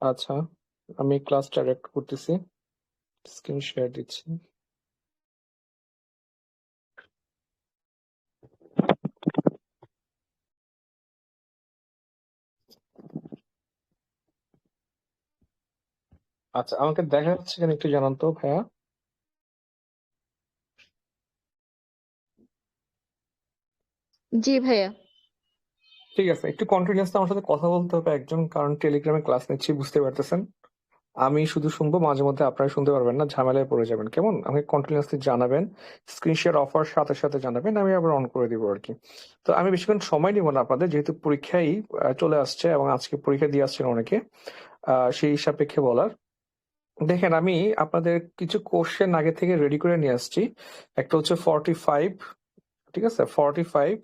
আচ্ছা, আমি class direct করতেছি, স্ক্রিন শেয়ার দিচ্ছি। আচ্ছা, আমাকে দেখা যাচ্ছে কিনা একটু জানান তো ভাইয়া। জি ভাইয়া। ঠিক আছে, একটু কন্টিনিউয়াসলি আমার সাথে কথা বলতে হবে একজন, কারণ টেলিগ্রামে ক্লাস নিচ্ছি, বুঝতে পারতেছেন। আমি শুধু শুনবো, মাঝে মধ্যে আপনারা শুনতে পারবেন না, ঝামেলায় পড়ে যাবেন। কেমন? আমাকে কন্টিনিউয়াসলি জানাবেন, স্ক্রিন শেয়ার অফার সাথে সাথে জানাবেন, আমি আবার অন করে দিব আর কি। তো আমি বেশিক্ষণ সময় নিব না আপনাদের, যেহেতু পরীক্ষাই চলে আসছে এবং আজকে পরীক্ষা দিয়ে আসছেন অনেকে, সেই সাপেক্ষে বলার। দেখেন, আমি আপনাদের কিছু কোশ্চেন আগে থেকে রেডি করে নিয়ে আসছি। একটা হচ্ছে 45, ঠিক আছে, 45,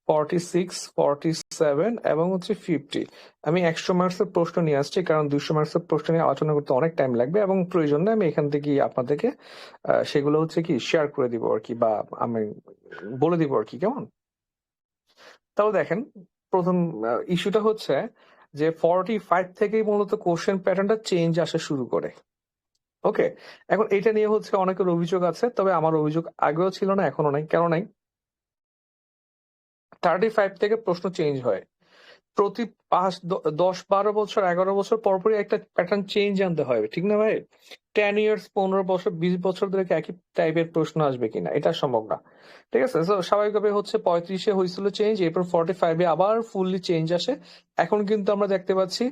46, 47 এবং হচ্ছে 50। আমি 100 মার্কসের প্রশ্ন নিয়ে আসছি, কারণ 200 মার্কসের প্রশ্ন নিয়ে আলোচনা করতে অনেক টাইম লাগবে, এবং প্রয়োজনে আমি এখান থেকে আপনাদেরকে সেগুলো হচ্ছে কি শেয়ার করে দিব আর কি, বা আমি বলে দিব আর কি। কেমন? তাও দেখেন, প্রথম ইস্যুটা হচ্ছে যে 45 থেকেই মূলত কোশ্চেন প্যাটার্নটা চেঞ্জ আসা শুরু করে। ওকে, এখন এটা নিয়ে হচ্ছে অনেকের অভিযোগ আছে, তবে আমার অভিযোগ আগেও ছিল না, এখনো নাই। কেন নাই? 35 থেকে প্রশ্ন চেঞ্জ হয় প্রতি 10, 12 বছর, 11 বছর পরপরই একটা প্যাটার্ন চেঞ্জ আনতে হয়, ঠিক না ভাই? 10 ইয়ার্স, 15 বছর, 20 বছর ধরে কি একই টাইপের প্রশ্ন আসবে কিনা, এটা সম্ভব না। ঠিক আছে, তো স্বাভাবিকভাবে হচ্ছে 35-এ হয়েছিল চেঞ্জ, এরপর 45-এ আবার ফুললি চেঞ্জ আসে। এখন কিন্তু আমরা দেখতে পাচ্ছি,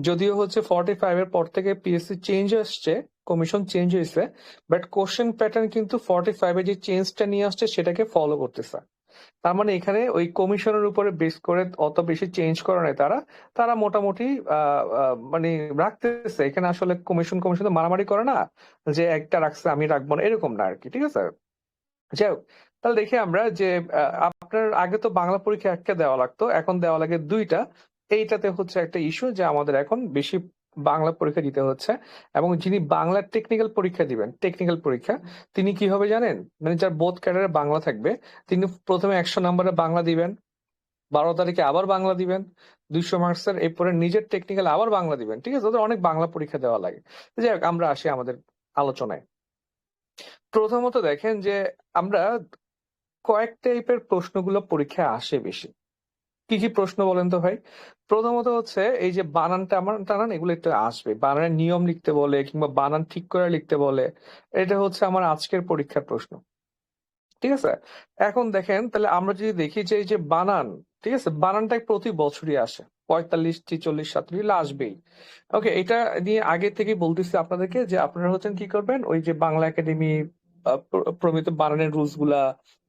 যদিও হচ্ছে 45-এর পর থেকে পিএসসি চেঞ্জ আসছে, কমিশন চেঞ্জ হয়েছে, বাট কোশ্চেন প্যাটার্ন কিন্তু 45-এ যে চেঞ্জটা নিয়ে আসছে সেটাকে ফলো করতেছে। তার মানে এখানে ওই কমিশনের উপরে বেস করে অত বেশি চেঞ্জ করে নাই তারা। তারা মোটামুটি মানে রাখতেছে। এখানে আসলে কমিশন তো মারামারি করে না, যে একটা রাখছে আমি রাখবো না, এরকম না আর কি। ঠিক আছে, যাই হোক, তাহলে দেখি আমরা যে আপনার আগে তো বাংলা পরীক্ষা একটা দেওয়া লাগতো, এখন দেওয়া লাগে দুইটা। এইটাতে হচ্ছে একটা ইস্যু যে আমাদের এখন বেশি বাংলা পরীক্ষা দিতে হচ্ছে। এবং যিনি বাংলার টেকনিক্যাল পরীক্ষা দিবেন, টেকনিক্যাল পরীক্ষা, তিনি কি হবে জানেন? মানে যার বোথ ক্যাডারে বাংলা থাকবে, তিনি প্রথমে 100 নম্বরে বাংলা দিবেন, 12 তারিখে আবার বাংলা দিবেন, 200 মার্কসের, এরপরে নিজের টেকনিক্যাল আবার বাংলা দিবেন। ঠিক আছে, ওদের অনেক বাংলা পরীক্ষা দেওয়া লাগে। যাই হোক, আমরা আসি আমাদের আলোচনায়। প্রথমত দেখেন যে আমরা কয়েক টাইপের প্রশ্নগুলো পরীক্ষায় আসে বেশি। কি কি প্রশ্ন বলেন তো ভাই? প্রথমত হচ্ছে এই যে বানান টানান টানান, এগুলো একটু আসবে, বানানের নিয়ম লিখতে বলে কিংবা বানান ঠিক করে লিখতে বলে। এটা হচ্ছে আমার আজকের পরীক্ষার প্রশ্ন। ঠিক আছে, এখন দেখেন, তাহলে আমরা যদি দেখি যে এই যে বানান, ঠিক আছে, বানানটা প্রতি বছরই আসে, 45, 46, 47 আসবেই। ওকে, এটা নিয়ে আগে থেকে বলতেছি আপনাদেরকে যে আপনারা হচ্ছেন কি করবেন, ওই যে বাংলা একাডেমি প্রমিত বানানের রুলস গুলা,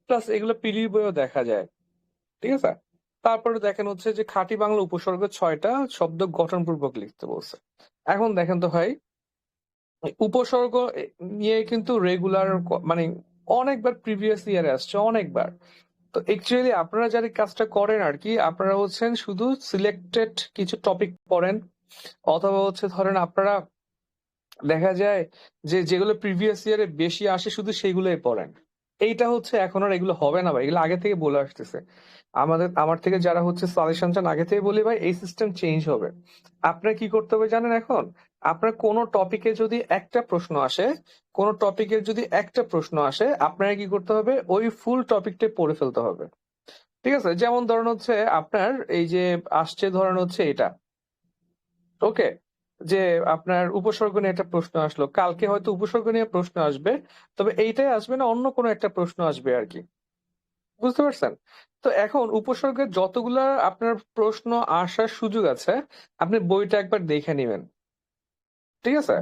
প্লাস এগুলো পিলি বইও দেখা যায়। ঠিক আছে, তারপরে দেখেন হচ্ছে যে খাঁটি বাংলা উপসর্গ 6টা শব্দ গঠনপূর্বক লিখতে বলছে। এখন দেখেন তো ভাই, এই উপসর্গ নিয়ে কিন্তু রেগুলার, মানে অনেকবার প্রিভিয়াস ইয়ারে আসছে, অনেকবার। তো অ্যাকচুয়ালি আপনারা যারা এই কাজটা করেন আর কি, আপনারা হচ্ছেন শুধু সিলেক্টেড কিছু টপিক পড়েন, অথবা হচ্ছে ধরেন আপনারা দেখা যায় যে যেগুলো প্রিভিয়াস ইয়ারে বেশি আসে শুধু সেগুলোই পড়েন। এইটা হচ্ছে এখন আর এগুলো হবে না ভাই, এগুলো আগে থেকে বলে আসতেছে। আমার থেকে যারা হচ্ছে সাজেশন চান, আগে থেকে বলি ভাই, এই সিস্টেম চেঞ্জ হবে। আপনার কি করতে হবে জানেন এখন? আপনার কোন টপিকে যদি একটা প্রশ্ন আসে, কোন টপিকের যদি একটা প্রশ্ন আসে, আপনার কি করতে হবে? ওই ফুল টপিকটা পড়ে ফেলতে হবে। ঠিক আছে, যেমন ধরেন হচ্ছে আপনার এই যে আসছে, ধরেন হচ্ছে এটা, ওকে, যে আপনার উপসর্গ নিয়ে একটা প্রশ্ন আসলো, কালকে হয়তো উপসর্গ নিয়ে প্রশ্ন আসবে, তবে এইটাই আসবে না, অন্য কোনো একটা প্রশ্ন আসবে আর কি। বুঝতে পারছেন? তো এখন উপসর্গের যতগুলা আপনার প্রশ্ন আসার সুযোগ আছে, আপনি বইটা একবার দেখে নিবেন। ঠিক আছে,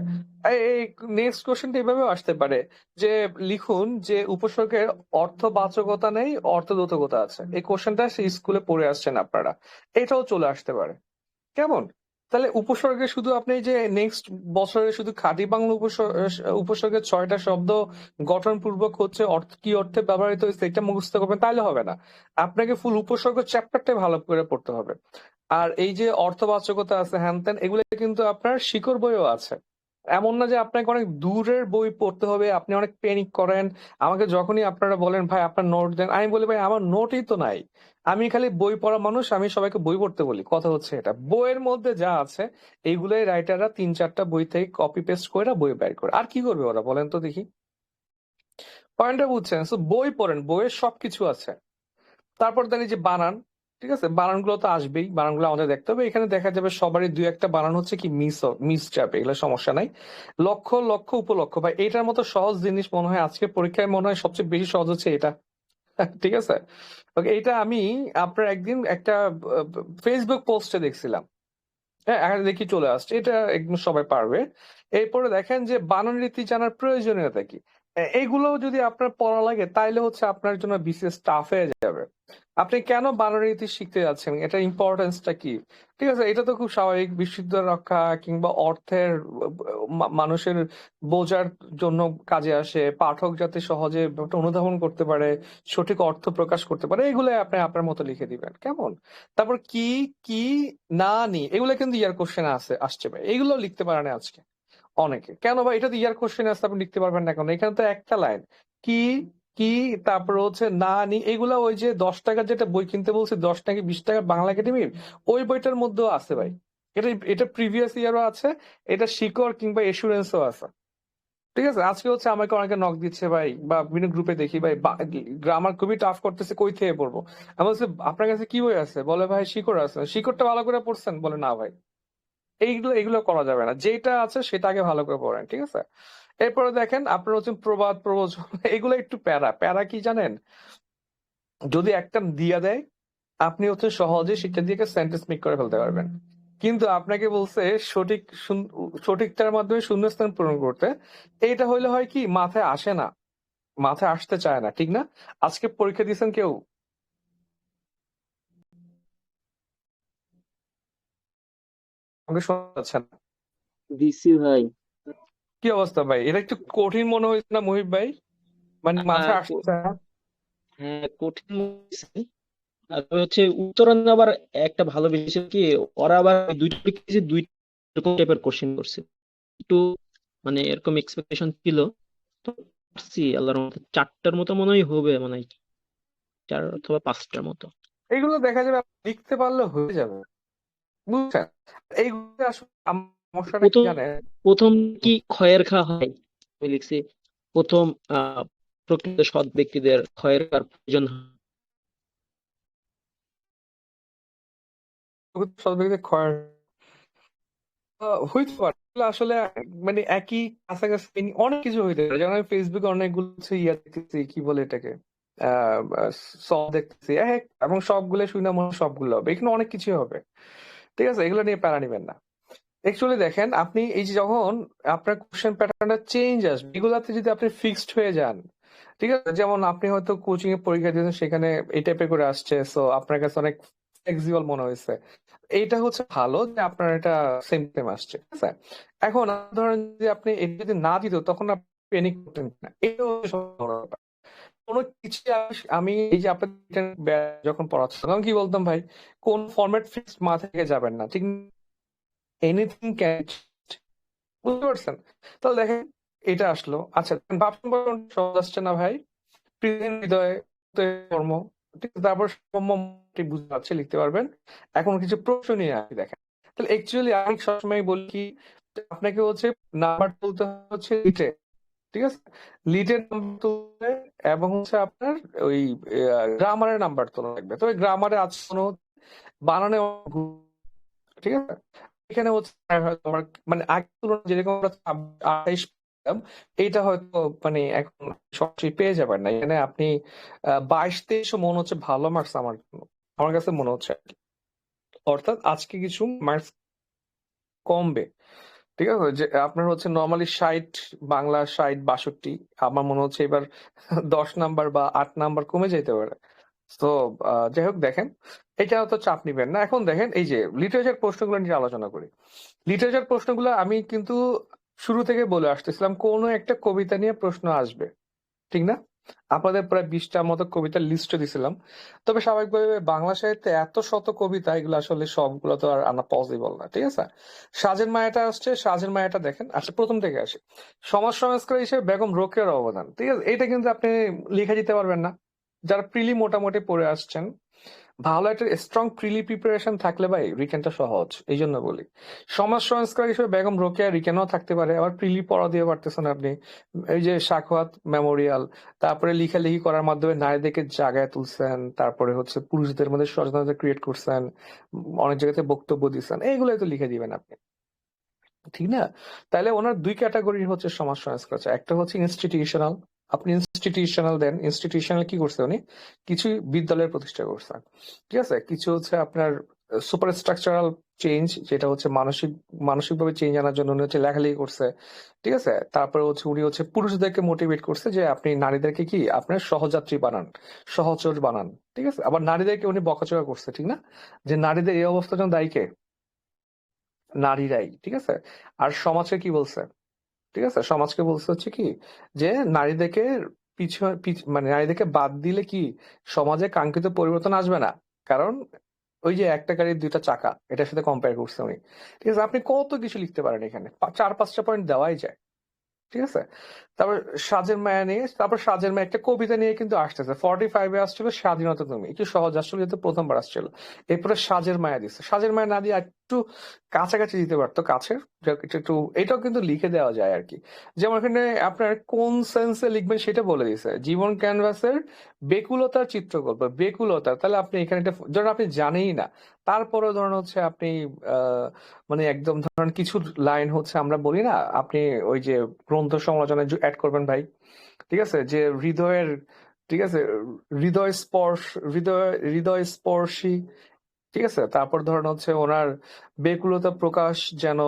এই নেক্সট কোশ্চেনটা এভাবেও আসতে পারে যে লিখুন যে উপসর্গের অর্থবাচকতা নেই, অর্থবোধকতা আছে। এই কোশ্চেনটা সেই স্কুলে পড়ে আসছেন আপনারা, এটাও চলে আসতে পারে। কেমন? তাহলে উপসর্গে শুধু আপনি যে নেক্সট বছরে শুধু খাঁটি বাংলা উপসর্গের 6টা শব্দ গঠনপূর্বক হচ্ছে কি অর্থে ব্যবহৃত হয়েছে এটা মুখস্থ করবেন, তাহলে হবে না। আপনাকে ফুল উপসর্গ চ্যাপ্টারটা ভালো করে পড়তে হবে। আর এই যে অর্থবাচকতা আছে, হ্যান ত্যান, এগুলো কিন্তু আপনার শিকড় বইও আছে। এমন না যে আপনাকে অনেক দূরের বই পড়তে হবে, আপনি অনেক প্যানিক করেন। আমাকে যখনই আপনারা বলেন ভাই আপনার নোট দেন, আমি বলি ভাই আমার নোটই তো নাই। আমি খালি বই পড়া মানুষ, আমি সবাইকে বই পড়তে বলি। কথা হচ্ছে এটা, বইয়ের মধ্যে যা আছে এইগুলাই রাইটাররা ৩-৪টা বই থেকে কপি পেস্ট করে বই বের করে। আর কি করবে ওরা বলেন তো দেখি? পয়েন্টটা বুঝছেন? সো বই পড়েন, বইয়ে সবকিছু আছে। তারপর দেন এই যে বানান, ঠিক আছে, বানানগুলো তো আসবেই, বানানগুলো আমাদের দেখতে হবে। এখানে দেখা যাবে সবারই দুই একটা বানান হচ্ছে কি মিস যাবে, এগুলো সমস্যা নাই। লক্ষ্য লক্ষ্য উপলক্ষ ভাই, এটার মতো সহজ জিনিস মনে হয় আজকে পরীক্ষায় মনে হয় সবচেয়ে বেশি সহজ হচ্ছে এটা। ঠিক আছে, ওকে, এটা আমি আপনার একদিন একটা ফেসবুক পোস্টে দেখছিলাম। হ্যাঁ, এখন দেখি চলে আসছে, এটা একদম সবাই পারবে। এরপরে দেখেন যে বানান রীতি জানার প্রয়োজনীয়তা কি। এইগুলো যদি আপনার পড়া লাগে তাইলে হচ্ছে আপনার জন্য বিসিএস টাফ হয়ে যাবে। আপনি কেন বানান রীতি শিখতে যাচ্ছেন, এটা ইম্পর্টেন্সটা কি? ঠিক আছে, এটা তো খুব স্বাভাবিক, বিশুদ্ধ রক্ষা কিংবা অর্থের মানুষের বোঝার জন্য কাজে আসে, পাঠক যাতে সহজে ব্যাপারটা অনুধাবন করতে পারে, সঠিক অর্থ প্রকাশ করতে পারে, এগুলো আপনি আপনার মতো লিখে দিবেন কেমন। তারপর কি কি না নি, এগুলো কিন্তু ইয়ার কোশ্চেন আসছে ভাই, এগুলো লিখতে পারে না আজকে অনেকে। কেন ভাই, এটা তো ইয়ার কোশ্চেন আসছে, আপনি লিখতে পারবেন না কেন? এখানে তো একটা লাইন কি কি, তারপর হচ্ছে না নি, এগুলা ওই যে 10 টাকার যেটা বই কিনতে বলছি, 10 টাকা 20 টাকার বাংলা একাডেমির ওই বইটার মধ্যেও আছে ভাই। এটা এটা প্রিভিয়াস ইয়ারও আছে, এটা শিকড় কিংবা এসুরেন্সও আছে। ঠিক আছে, আজকে হচ্ছে আমাকে অনেকে নক দিচ্ছে ভাই, বা বিভিন্ন গ্রুপে দেখি ভাই গ্রামার খুবই টাফ করতেছে, কই থেকে পড়বো? আমি বলছি আপনার কাছে কি বই আছে? বলে ভাই শিকড় আছে। শিকড়টা ভালো করে পড়ছেন? বলে না ভাই। এইগুলো এগুলো করা যাবে না, যেটা আছে সেটা আগে ভালো করে পড়েন, ঠিক আছে। এরপরে দেখেন আপনার হচ্ছে প্রবাদ প্রবচন, এগুলো একটু প্যারা প্যারা কি জানেন? যদি একটা দিয়া দেয়, আপনি হচ্ছে সহজে সেটা দিয়ে সেন্টেন্স মেক করে ফেলতে পারবেন। কিন্তু আপনাকে বলছে সঠিকটার মাধ্যমে শূন্যস্থান পূরণ করতে, এইটা হইলে হয় কি মাথায় আসে না, মাথায় আসতে চায় না, ঠিক না? আজকে পরীক্ষা দিয়েছেন কেউ? আমাকে শোনা যাচ্ছে না। দিছি ভাই। কি অবস্থা ভাই, এটা একটু কঠিন মনে হয়েছে না মুহিব ভাই? মানে আহ, মাথায় আসতে ক- চায় না। হ্যাঁ, কঠিন মনে হয়েছে। আর তবে হচ্ছে উত্তরণ আবার একটা ভালো বিষয় কি, ওরা আবার দুইটা পরীক্ষা দিয়েছে, দুই রকম টাইপের কোশ্চেন করছে। একটু মানে এরকম এক্সপেকটেশন ছিল, তো পারছি আল্লাহর মতো। 4টার মতো মনে হয় হবে, মানে 4 অথবা 5টার মতো। এইগুলো দেখা যাবে আপনি লিখতে পারলে হয়ে যাবে, বুঝছেন? এইগুলো আসলে সমস্যাটা কি প্রথম জানেন? প্রথম কি ক্ষয়ের খা হয়, আমি লিখছি প্রথম প্রকৃত সৎ ব্যক্তিদের ক্ষয়ের খার প্রয়োজন হয়। সর্বাধিক ক্ষয় হইতে পারে, এগুলো আসলে মানে একই কাছাকাছি অনেক কিছু হইতে পারে। যেমন আমি ফেসবুকে অনেকগুলো হচ্ছে ইয়া দেখতেছি, কি বলে এটাকে, আহ সব দেখতেছি এবং সবগুলো শুনে মনে হয় সবগুলো হবে, এখানে অনেক কিছু হবে। ঠিক আছে, এগুলো নিয়ে প্যারা নিবেন না। অ্যাকচুয়ালি দেখেন, আপনি এই যে যখন আপনার কোশ্চেন প্যাটার্নটা চেঞ্জ আসবে, এগুলাতে যদি আপনি ফিক্সড হয়ে যান, ঠিক আছে, যেমন আপনি হয়তো কোচিং এ পরীক্ষা দিয়েছেন, সেখানে এই টাইপের করে আসছে, সো আপনার কাছে অনেক ফ্লেক্সিবল মনে হয়েছে, এইটা হচ্ছে ভালো যে আপনার এটা সেম সেম আসছে, ঠিক আছে। এখন ধরেন যে আপনি এটা যদি না দিত, তখন আপনি প্যানিক করতেন না, এটা হচ্ছে সবচেয়ে বড় ব্যাপার। কোনো কিছু আমি এই যে আপনার যখন পড়াচ্ছিলাম তখন কি বলতাম ভাই, কোন ফরম্যাট ফিক্সড মাথা থেকে যাবেন না, ঠিক? এনিথিং ক্যান, বুঝতে পারছেন? তাহলে দেখেন এটা আসলো, আচ্ছা ভাবছেন বরং সহজ আসছে না ভাই, পৃথিবীর হৃদয়ে কর্ম, ঠিক আছে? তারপর সম্যক বুঝতে পারছে, লিখতে পারবেন। এখন কিছু প্রশ্ন নিয়ে আসি, দেখেন। তাহলে অ্যাকচুয়ালি আমি সবসময় বলি কি, আপনাকে হচ্ছে নাম্বার তুলতে হচ্ছে লিটে, ঠিক আছে, লিটের নাম্বার তুলতে, এবং হচ্ছে আপনার ওই গ্রামারের নাম্বার তোলা লাগবে। তবে গ্রামারে আজ কোনো বানানে ভুল, ঠিক আছে। এখানে হচ্ছে হয়তো আমার মানে আগের তুলনায় যেরকম আমরা 28 পেতাম, এইটা হয়তো মানে এখন সরাসরি পেয়ে যাবেন না। এখানে আপনি 22-23 মনে হচ্ছে ভালো মার্কস আমার জন্য, আমার কাছে মনে হচ্ছে আর কি। অর্থাৎ আজকে কিছু মার্কস কমবে, ঠিক আছে, যে আপনার হচ্ছে নর্মালি 60, বাংলা 60-62, আমার মনে হচ্ছে এবার 10 নাম্বার বা 8 নাম্বার কমে যেতে পারে। তো যাই হোক, দেখেন এটা তো চাপ নিবেন না। এখন দেখেন এই যে লিটারেচার প্রশ্নগুলো নিয়ে আলোচনা করি। লিটারেচার প্রশ্নগুলো আমি কিন্তু শুরু থেকে বলে আসতেছিলাম, কোনো একটা কবিতা নিয়ে প্রশ্ন আসবে, ঠিক না? আপনাদের প্রায় 20টার মতো কবিতার লিস্ট দিছিলাম। তবে স্বাভাবিকভাবে বাংলা সাহিত্যে এত শত কবিতা, এগুলো আসলে সবগুলো তো আর আনা পসিবল না, ঠিক আছে? সাজের মায়াটা আসছে, সাজের মায়াটা দেখেন। আচ্ছা, প্রথম থেকে আসে। সমাজ সংস্কার হিসেবে বেগম রোকেয়ার অবদান, ঠিক আছে? এটা কিন্তু আপনি লিখে দিতে পারবেন না। যারা প্রিলি মোটামুটি পড়ে আসছেন, ভালো একটা স্ট্রং প্রিলি প্রিপারেশন থাকলে ভাই রিটেনটা সহজ। এই জন্য বলি, সমাজ সংস্কার হিসেবে বেগম রোকেয়া রিটেনও থাকতে পারে, আবার প্রিলি পড়া দিয়ে পারতেছেন আপনি। এই যে সাখাওয়াত মেমোরিয়াল, তারপরে লেখালেখি করার মাধ্যমে নারীদেরকে জাগায় তুলছেন, তারপরে হচ্ছে পুরুষদের মধ্যে সচেতনতা ক্রিয়েট করছেন, অনেক জায়গাতে বক্তব্য দিচ্ছেন, এইগুলোই তো লিখে দিবেন আপনি, ঠিক না? তাহলে ওনার দুই ক্যাটাগরি হচ্ছে সমাজ সংস্কার। একটা হচ্ছে ইনস্টিটিউশনাল, আপনি ইনস্টিটিউশনাল দেন। ইনস্টিটিউশনাল কি করছে উনি? কিছু বিদ্যালয়ের প্রতিষ্ঠা করছে, ঠিক আছে? কিছু হচ্ছে আপনার সুপার স্ট্রাকচারাল চেঞ্জ, যেটা হচ্ছে মানসিকভাবে চেঞ্জ আনার জন্য উনি হচ্ছে লেখালেখি করছে, ঠিক আছে? তারপরে হচ্ছে উনি হচ্ছে পুরুষদেরকে মোটিভেট করছে যে আপনি নারীদেরকে কি আপনার সহযাত্রী বানান, সহচর বানান, ঠিক আছে? আবার নারীদেরকে উনি বকাচকা করছে, ঠিক না? যে নারীদের এই অবস্থার জন্য দায়ী কে? নারীরাই, ঠিক আছে? আর সমাজকে কি বলছে? ঠিক আছে, সমাজকে বলছে হচ্ছে কি, যে নারীদেরকে মানে নারীদেরকে বাদ দিলে কি সমাজে কাঙ্ক্ষিত পরিবর্তন আসবে না। কারণ ওই যে একটা গাড়ির দুইটা চাকা, এটার সাথে কম্পেয়ার করছে উনি, ঠিক আছে? আপনি কত কিছু লিখতে পারেন এখানে, 4-5টা পয়েন্ট দেওয়াই যায়, ঠিক আছে? তারপর সাজের মায়া নিয়ে, তারপর সাজের মায়া একটা কবিতা নিয়ে কিন্তু আসতেছে। 45-এ আসছিল স্বাধীনতা তুমি, একটু সহজ আসছিল যেহেতু প্রথমবার আসছিল। এরপরে সাজের মায়া দিচ্ছে, সাজের মায়া না দিয়ে একটু কাছাকাছি দিতে পারতো, কাছের একটু এটাও কিন্তু লিখে দেওয়া যায় আর কি। যেমন এখানে আপনার কোন সেন্সে লিখবেন সেটা বলে দিছে, জীবন ক্যানভাসের বেকুলতার চিত্রকল্প, বেকুলতা। তাহলে আপনি এখানে একটা, ধরেন আপনি জানেই না, তারপরেও ধরেন হচ্ছে আপনি মানে একদম ধরেন কিছু লাইন হচ্ছে আমরা বলি না, আপনি ওই যে গ্রন্থ সমালোচনায় অ্যাড করবেন ভাই, ঠিক আছে? যে হৃদয়ের, ঠিক আছে, হৃদয় স্পর্শী, ঠিক আছে? তারপর ধরেন হচ্ছে ওনার বেকুলতা প্রকাশ যেন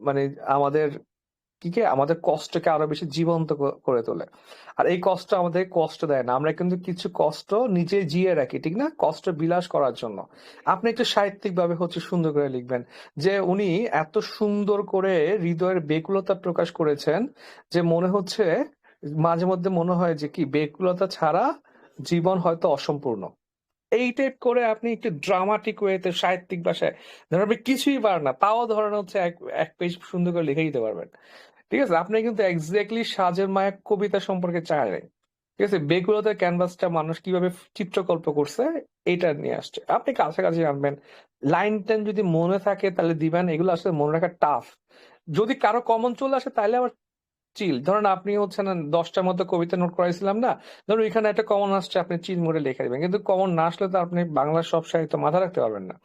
মানে আমাদের আমাদের কষ্টকে আরো বেশি জীবন্ত করে তোলে। আর এই কষ্ট আমাদের কষ্ট দেয় না, আমরা কিন্তু কিছু কষ্ট নিজে জিয়ে রাখি, ঠিক না? কষ্ট বিলাস করার জন্য। আপনি একটু সাহিত্যিক ভাবে হচ্ছে সুন্দর করে লিখবেন যে উনি এত সুন্দর করে হৃদয়ের বেকুলতা প্রকাশ করেছেন যে মনে হচ্ছে, মাঝে মধ্যে মনে হয় যে কি বেকুলতা ছাড়া জীবন হয়তো অসম্পূর্ণ। এই টাইপ করে আপনি একটু ড্রামাটিক ওয়েতে সাহিত্যিক ভাষায়, ধরেন আপনি কিছুই পারেন না, তাও ধরেন হচ্ছে এক এক পেজ সুন্দর করে লিখে দিতে পারবেন, ঠিক আছে? আপনি কিন্তু এক্স্যাক্টলি সাজের মায়া কবিতা সম্পর্কে চাইলেন, ঠিক আছে? বেকুলতার ক্যানভাসটা মানুষ কিভাবে চিত্রকল্প করছে এটা নিয়ে আসছে, আপনি কাছাকাছি আনবেন। লাইন টেন যদি মনে থাকে তাহলে দিবেন, এগুলো আসলে মনে রাখা টাফ। যদি কারো কমন চলে আসে তাহলে আবার চিল, ধরেন আপনি হচ্ছে না 10টার মতো কবিতা নোট করাইছিলাম না, ধরুন এখানে একটা কমন আসছে, আপনি চিল মোড়ে লিখে দিবেন, কিন্তু কমন না আসলে তো আপনি বাংলার সব সাহিত্য মাথা রাখতে পারবেন না,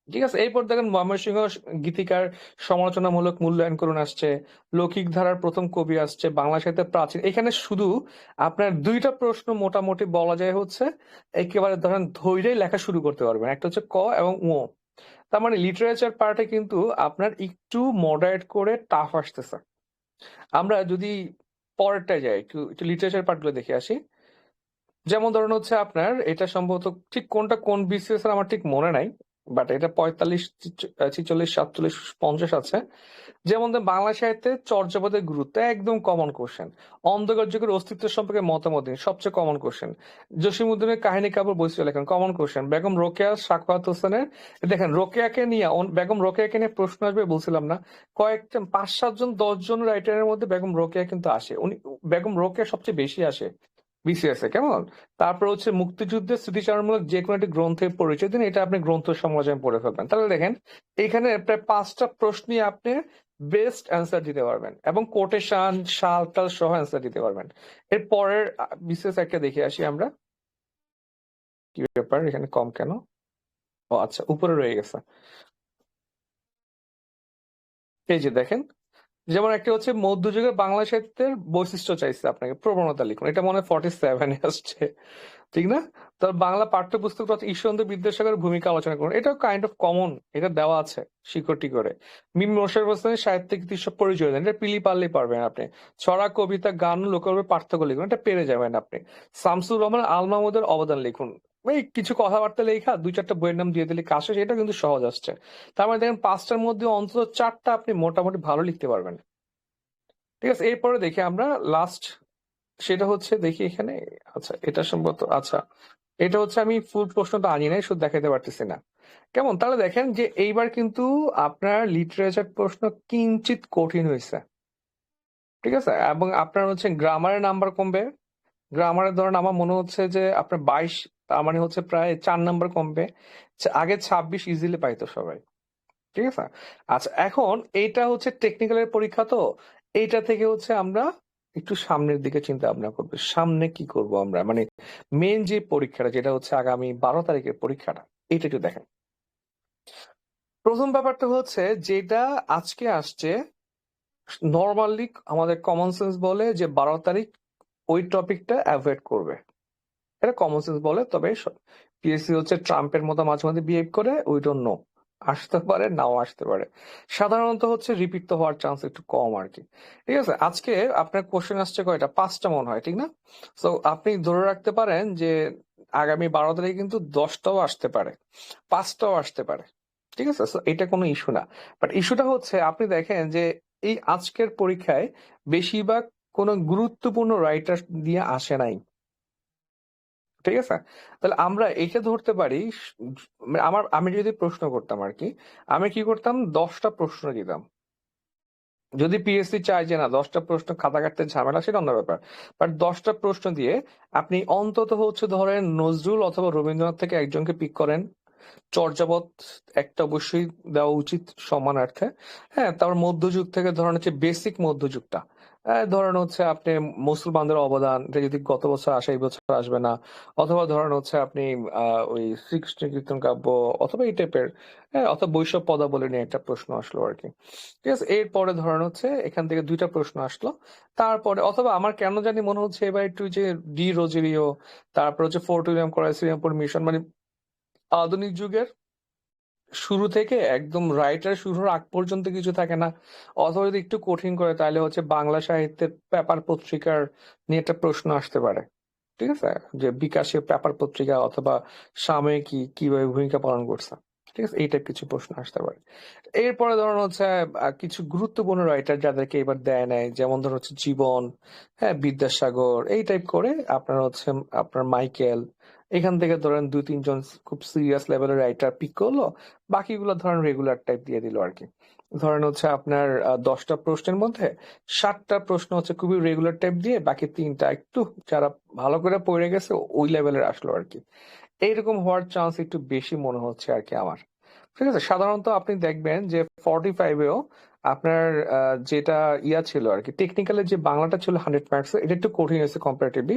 ঠিক আছে? এরপর দেখেন ময়মনসিংহ গীতিকার সমালোচনামূলক মূল্যায়ন করুন আসছে, লৌকিক ধারার প্রথম কবি আসছে, বাংলা সাহিত্যের প্রাচীন। এখানে শুধু আপনার দুইটা প্রশ্ন মোটামুটি বলা যায় হচ্ছে একেবারে ধরেন ধৈর্যই লেখা শুরু করতে পারবেন, একটা হচ্ছে ক এবং ও। তার মানে লিটারেচার পার্টে কিন্তু আপনার একটু মডারেট করে টাফ আসতেছে। আমরা যদি পরেরটায় যাই, একটু একটু লিটারেচার পার্ট গুলো দেখে আসি। যেমন ধরুন হচ্ছে আপনার এটা সম্ভবত ঠিক কোনটা কোন বিসিএস এর আমার ঠিক মনে নাই, বাট এটা 45, 46, 47, 50 আছে। যেমন ধরেন বাংলা সাহিত্যে চর্যাপদের গুরুত্ব একদম কমন কোশ্চেন। অন্ধকার যুগের অস্তিত্ব সম্পর্কে মতামত দিন, সবচেয়ে কমন কোশ্চেন। জসিমউদ্দিনের কাহিনী কাব্য বৈশিষ্ট্য লেখেন, কমন কোশ্চেন। বেগম রোকেয়া সাখাওয়াত হোসেনের, দেখেন রোকেয়াকে নিয়ে বেগম রোকেয়াকে নিয়ে প্রশ্ন আসবে বলছিলাম না, কয়েকটা 5-7 জন 10 জন রাইটারের মধ্যে বেগম রোকেয়া কিন্তু আসে, উনি বেগম রোকেয়া সবচেয়ে বেশি আসে বিসিএস এ, কেমন? তারপর হচ্ছে মুক্তিযুদ্ধের স্মৃতিচারণমূলক যে কোনো একটি গ্রন্থের পরিচয় দিন, এটা আপনি গ্রন্থ সমালোচনায় পড়ে ফেলবেন। তাহলে দেখেন এখানে প্রায় 5টা প্রশ্নই আপনি বেস্ট অ্যান্সার দিতে পারবেন এবং কোটেশন সাল টাল সহ অ্যান্সার দিতে পারবেন। এর পরের বিশেষ একটা দেখে আসি আমরা, কি ব্যাপার এখানে কম কেন? ও আচ্ছা, উপরে রয়ে গেছে। এই যে দেখেন, যেমন একটা হচ্ছে মধ্যযুগের বাংলা সাহিত্যের বৈশিষ্ট্য চাইছে আপনাকে, প্রবণতা লিখুন, এটা মনে হয় 47-এ আসছে, ঠিক না? তার বাংলা পাঠ্যপুস্তক তথা ঈশ্বরচন্দ্র বিদ্যাসাগরের ভূমিকা আলোচনা করুন, এটাও কাইন্ড অফ কমন, এটা দেওয়া আছে শিকড়টি করে। মিম মোশাররফ হোসেনের সাহিত্যিক দৃশ্য পরিচয় দেন, এটা পিলি পারলেই পারবেন আপনি। ছড়া, কবিতা, গান, লোকগল্পের পার্থক্য লিখুন, এটা পেরে যাবেন আপনি। শামসুর রহমান আল মাহমুদের অবদান লিখুন, এই কিছু কথাবার্তা লেখা 2-4টা বইয়ের নাম দিয়ে দিলে কাজ শেষ, এটা কিন্তু সহজ আসছে। তার মানে দেখেন 5টার মধ্যে অন্তত 4টা আপনি মোটামুটি ভালো লিখতে পারবেন, ঠিক আছে? এরপরে দেখি আমরা লাস্ট সেটা হচ্ছে দেখি এখানে। আচ্ছা, এটা সম্ভবত, আচ্ছা এটা হচ্ছে আমি ফুল প্রশ্নটা আনি নাই, শুধু দেখাতে পারতেছি না। কেমন? তাহলে দেখেন যে এইবার কিন্তু আপনার লিটারেচার প্রশ্ন কিঞ্চিত কঠিন হয়েছে, ঠিক আছে? এবং আপনার হচ্ছে গ্রামারের নাম্বার কমবে। গ্রামারের ধরেন আমার মনে হচ্ছে যে আপনার 22, তার মানে হচ্ছে প্রায় 4 নাম্বার কমবে। আগে 26 ইজিলি পাইতো সবাই, ঠিক আছে? আচ্ছা, এখন এইটা হচ্ছে টেকনিক্যালের পরীক্ষা, তো এইটা থেকে হচ্ছে আমরা একটু সামনের দিকে চিন্তা ভাবনা করবো, সামনে কি করব আমরা, মানে মেন যে পরীক্ষাটা যেটা হচ্ছে আগামী 12 তারিখের পরীক্ষাটা, এটা একটু দেখেন। প্রথম ব্যাপারটা হচ্ছে যেটা আজকে আসছে, নর্মালি আমাদের কমন সেন্স বলে যে 12 তারিখ ওই টপিকটা অ্যাভয়েড করবে, এটা কমন সেন্স বলে। তবে পিএসসি হচ্ছে ট্রাম্পের মতো মাঝে মাঝে বিহেভ করে, উই ডোন্ট নো, আসতে পারে নাও আসতে পারে। সাধারণত হচ্ছে রিপিট তো হওয়ার চান্স একটু কম আর কি, ঠিক আছে? আজকে আপনার কোশ্চেন আসছে কয়টা, 5টা মনে হয়, ঠিক না? তো আপনি ধরে রাখতে পারেন যে আগামী 12 তারিখে কিন্তু 10টাও আসতে পারে, 5টাও আসতে পারে, ঠিক আছে? So এটা কোনো ইস্যু না। বাট ইস্যুটা হচ্ছে আপনি দেখেন যে এই আজকের পরীক্ষায় বেশিরভাগ কোনো গুরুত্বপূর্ণ রাইটার দিয়ে আসে নাই, ঠিক আছে? তাহলে আমরা এটা ধরতে পারি, মানে আমি যদি প্রশ্ন করতাম আর কি, আমি কি করতাম, 10টা প্রশ্ন দিতাম। যদি পিএসসি চায় যে না 10টা প্রশ্ন খাতা কাটতে ঝামেলা, সেটা অন্য ব্যাপার। বাট 10টা প্রশ্ন দিয়ে আপনি অন্তত হচ্ছে ধরেন নজরুল অথবা রবীন্দ্রনাথ থেকে একজনকে পিক করেন, চর্যাপদ একটা অবশ্যই দেওয়া উচিত সম্মানার্থে। হ্যাঁ, তারপর মধ্যযুগ থেকে ধরেন হচ্ছে বেসিক মধ্যযুগটা, ধরেন হচ্ছে আপনি মুসলমানদের অবদান, এটা যদি গত বছর আসে এই বছর আসবে না, অথবা ধরেন হচ্ছে আপনি ওই শ্রীকৃষ্ণ কীর্তন কাব্য অথবা এই টাইপের, হ্যাঁ, অথবা বৈষ্ণব পদাবলী নিয়ে একটা প্রশ্ন আসলো আর কি, ঠিক আছে? এরপরে ধরেন হচ্ছে এখান থেকে 2টা প্রশ্ন আসলো, তারপরে অথবা আমার কেন জানি মনে হচ্ছে এবার একটু যে ডি রোজেরিও, তারপর হচ্ছে ফোর্ট উইলিয়াম কোরাইসিয়ামপুর মিশন, মানে আধুনিক যুগের শুরু থেকে একদম রাইটার শুরুর আগ পর্যন্ত কিছু থাকে না। অথবা যদি একটু কঠিন করে তাহলে হচ্ছে বাংলা সাহিত্যের পেপার পত্রিকার নিয়ে একটা প্রশ্ন আসতে পারে, ঠিক আছে? যে বিকাশের পেপার পত্রিকা অথবা সাময়িকী কিভাবে ভূমিকা পালন করছে, ঠিক আছে? এই টাইপ কিছু প্রশ্ন আসতে পারে। এরপরে ধরুন হচ্ছে কিছু গুরুত্বপূর্ণ রাইটার যাদেরকে এবার দেয় নাই, যেমন ধরুন হচ্ছে জীবন, হ্যাঁ, বিদ্যাসাগর, এই টাইপ করে আপনার হচ্ছে আপনার মাইকেল, এখান থেকে ধরেন 2-3 জন খুব সিরিয়াস লেভেলের রাইটার পিক করলো, বাকিগুলো ধরেন রেগুলার টাইপ দিয়ে দিল আর কি। ধরেন হচ্ছে আপনার 10টা প্রশ্নের মধ্যে 7টা প্রশ্ন হচ্ছে খুবই রেগুলার টাইপ দিয়ে, বাকি 3টা একটু যারা ভালো করে পড়ে গেছে ওই লেভেলের আসলো আর কি। এইরকম হওয়ার চান্স একটু বেশি মনে হচ্ছে আর কি আমার, ঠিক আছে? সাধারণত আপনি দেখবেন যে 45-এও আপনার যেটা ইয়া ছিল আর কি, টেকনিক্যালের যে বাংলাটা ছিল 100 মার্কস, এটা একটু কঠিন হয়েছে কম্পারেটিভলি।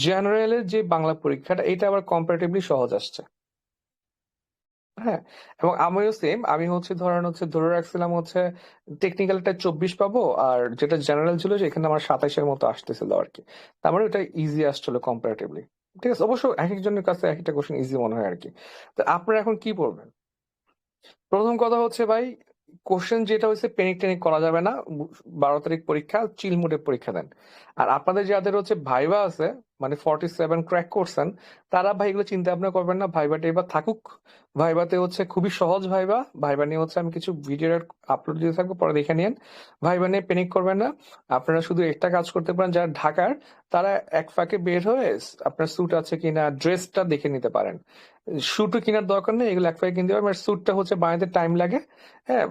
জেনারেলের যে বাংলা পরীক্ষাটা এটা আবার কম্পারেটিভলি সহজ আসছে, হ্যাঁ। এবং আমিও সেম, আমি হচ্ছে ধরেন হচ্ছে ধরে রাখছিলাম হচ্ছে টেকনিক্যালটা 24 পাবো, আর যেটা জেনারেল ছিল সেখানে আমার 27-এর মতো আসতেছিল আর কি। তার মানে ওটা ইজি আসছিল কম্পারেটিভলি, ঠিক আছে? অবশ্য এক একজনের কাছে এক একটা কোশ্চেন ইজি মনে হয় আর কি। তো আপনারা এখন কি পড়বেন? প্রথম কথা হচ্ছে ভাই, কোশ্চেন যেটা হচ্ছে পেনিক টেনিক করা যাবে না। 12 তারিখ পরীক্ষা, চিল মুডে পরীক্ষা দেন। আর আপনাদের যাদের হচ্ছে ভাইবা আছে, মানে 47 ক্র্যাক করছেন, তারা ভাই এগুলো চিন্তা ভাবনা করবেন না, ভাইবা টাইবা থাকুক। ভাইবাতে হচ্ছে খুবই সহজ ভাইবা, ভাইবা নিয়ে হচ্ছে আমি কিছু ভিডিও আপলোড দিতে থাকবো, পরে দেখে নিন। ভাইবা নিয়ে পেনিক করবেন না। আপনারা শুধু একটা কাজ করতে পারেন, যারা ঢাকার তারা এক ফাঁকে বের হয়ে আপনার স্যুট আছে কিনা, ড্রেসটা দেখে নিতে পারেন। শুটও কেনার দরকার নেই, এগুলো এক ফাঁকে কিনতে পারবেন, স্যুটটা হচ্ছে বানাতে টাইম লাগে, হ্যাঁ।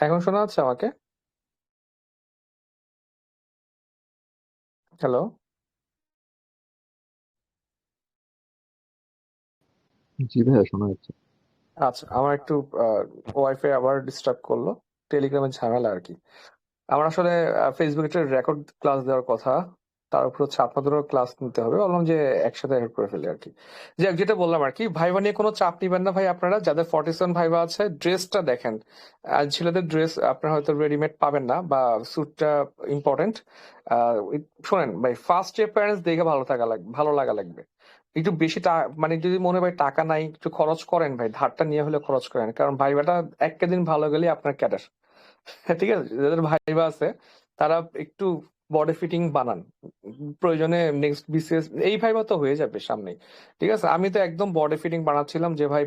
এখন শোনা যাচ্ছে আমাকে? হ্যালো? জি ভাইয়া, শোনা যাচ্ছে। আচ্ছা, আমার একটু ওয়াইফাই আবার ডিস্টার্ব করলো, টেলিগ্রামের ঝামেলা আর কি। আমার আসলে ফেসবুকে একটা রেকর্ড ক্লাস দেওয়ার কথা, তার উপর হচ্ছে আপনাদেরও ক্লাস নিতে হবে, বললাম যে একসাথে অ্যাড করে ফেলি আর কি। যেটা বললাম আর কি, ভাইবা নিয়ে কোনো চাপ নিবেন না ভাই। আপনারা যাদের 47 ভাইবা আছে, ড্রেসটা দেখেন। আর ছেলেদের ড্রেস আপনারা হয়তো রেডিমেড পাবেন না, বা স্যুটটা ইম্পর্টেন্ট। শোনেন ভাই, ফার্স্ট ইয়ার প্যারেন্টস দেখে ভালো লাগা লাগবে। একটু বেশি মানে যদি মনে হয় টাকা নাই, একটু খরচ করেন ভাই, ধারটা নিয়ে হলে খরচ করেন, কারণ ভাইবাটা একটা দিন ভালো গেলে আপনার ক্যাডার। ঠিক আছে, যাদের ভাইবা আছে তারা একটু বডি ফিটিং বানান, প্রয়োজনে নেক্সট বিসিএস এই ভাইবা তো হয়ে যাবে সামনেই। ঠিক আছে, আমি তো একদম বডি ফিটিং বানাচ্ছিলাম যে ভাই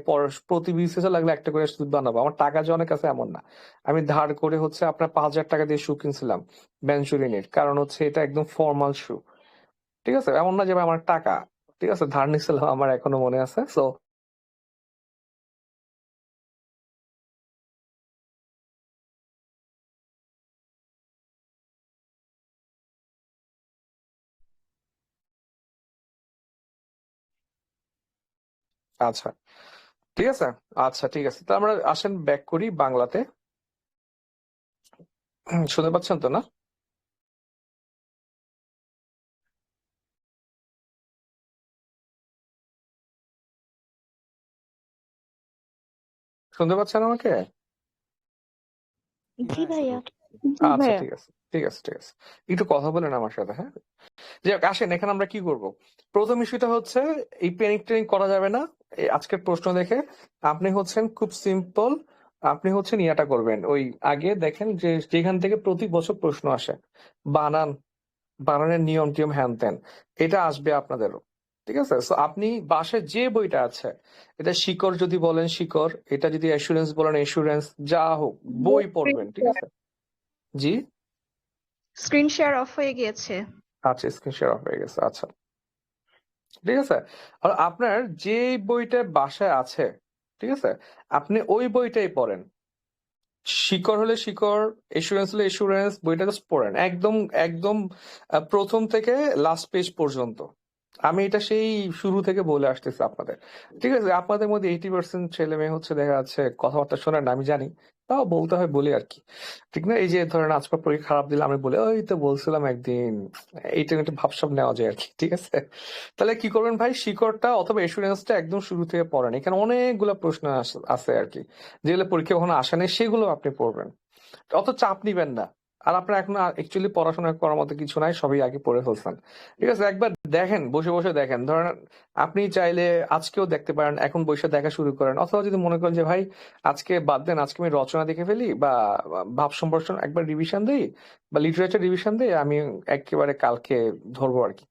প্রতি বিসিএস লাগলে একটা করে শুট বানাবো। আমার টাকা যে অনেক আছে এমন না। আমি ধার করে হচ্ছে আপনার 5,000 টাকা দিয়ে শু কিনছিলাম বেঞ্চুরিনের, কারণ হচ্ছে এটা একদম ফর্মাল শু। ঠিক আছে, এমন না যে ভাই আমার টাকা, ঠিক আছে, ধার নিছিলাম, আমার এখনো মনে আছে। সো আচ্ছা, ঠিক আছে। আচ্ছা ঠিক আছে, তো আমরা আসেন ব্যাক করি বাংলাতে। শুনতে পাচ্ছেন তো না? শুনতে পাচ্ছেন আমাকে? জি হ্যাঁ ভাইয়া। শুনতে জি আচ্ছা ভাইয়া। ঠিক আছে, ঠিক আছে, ঠিক আছে। একটু কথা বলেন আমার সাথে, হ্যাঁ। যাই হোক, আসেন এখানে আমরা কি করব। প্রথম ইস্যুটা হচ্ছে এই প্যানিক ট্রেনিং করা যাবে না। এই আজকের প্রশ্ন দেখে আপনি হচ্ছেন খুব সিম্পল, আপনি হচ্ছেন ইয়াটা করবেন। ওই আগে দেখেন যে যেখান থেকে প্রতি বছর প্রশ্ন আসে, বানান, বানানের নিয়ম টিয়ম হ্যান ত্যান, এটা আসবে আপনাদেরও। ঠিক আছে, সো আপনি বাসায় যে বইটা আছে, এটা শিকড় যদি বলেন শিকড়, এটা যদি অ্যাসুরেন্স বলেন অ্যাসুরেন্স, যা হোক বই পড়বেন। ঠিক আছে, জি। স্ক্রিন শেয়ার অফ হয়ে গিয়েছে। আচ্ছা, স্ক্রিন শেয়ার অফ হয়ে গেছে, আচ্ছা ঠিক আছে। আর আপনার যে বইটা বাসায় আছে, ঠিক আছে, আপনি ওই বইটাই পড়েন। শিকড় হলে শিকড়, এসুরেন্স হলে এসুরেন্স, বইটা জাস্ট পড়েন একদম একদম প্রথম থেকে লাস্ট পেজ পর্যন্ত। আমি এটা সেই শুরু থেকে বলে আসতেছি আপনাদের। ঠিক আছে, আপনাদের মধ্যে 80% ছেলে মেয়ে হচ্ছে দেখা যাচ্ছে কথাবার্তা শোনেন না, আমি জানি, তাও বলতে হয় বলি আর কি। ঠিক না, এই যে ধরেন আজকে পরীক্ষা খারাপ দিলে আমি বলি ওই তো বলছিলাম একদিন, এইটা একটু ভাবসাব নেওয়া যায় আর কি। ঠিক আছে, তাহলে কি করবেন ভাই, শিকড়টা অথবা এসুরেন্সটা একদম শুরু থেকে পড়েন। এখানে অনেকগুলো প্রশ্ন আছে আর কি, যেগুলো পরীক্ষা কখনো আসে নাই, সেগুলো আপনি পড়বেন। অত চাপ নিবেন না। আর আপনার এখন অ্যাকচুয়ালি পড়াশোনা করার মতো কিছু নাই, সবই আগে পড়ে ফেলছেন। ঠিক আছে, একবার দেখেন, বসে বসে দেখেন। ধরেন আপনি চাইলে আজকেও দেখতে পারেন, এখন বসে দেখা শুরু করেন, অথবা যদি মনে করেন যে ভাই আজকে বাদ দেন, আজকে আমি রচনা দেখে ফেলি, বা ভাব সম্প্রসারণ একবার রিভিশন দিই, বা লিটারেচার রিভিশন দিই, আমি একেবারে কালকে ধরবো আর কি।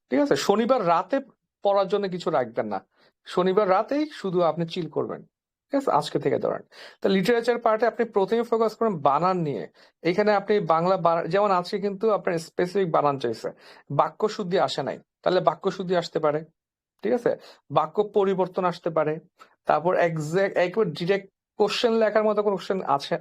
ঠিক আছে, শনিবার রাতে পড়ার জন্য কিছু রাখবেন না। শনিবার রাতেই শুধু আপনি চিল করবেন। ঠিক আছে, আজকে থেকে ধরেন। তা লিটারেচার পার্টে আপনি প্রথমে ফোকাস করেন বানান নিয়ে। এখানে আপনি বাংলা যেমন আছে, কিন্তু আপনার স্পেসিফিক বানান চাইছে, বাক্য শুদ্ধি আসে নাই, তাহলে বাক্য শুদ্ধি আসতে পারে। ঠিক আছে, বাক্য পরিবর্তন আসতে পারে। তারপর এক্সাক্ট একবার ডিরেক্ট কোশ্চেন লেখার মতো কোন কোশ্চেন আছে,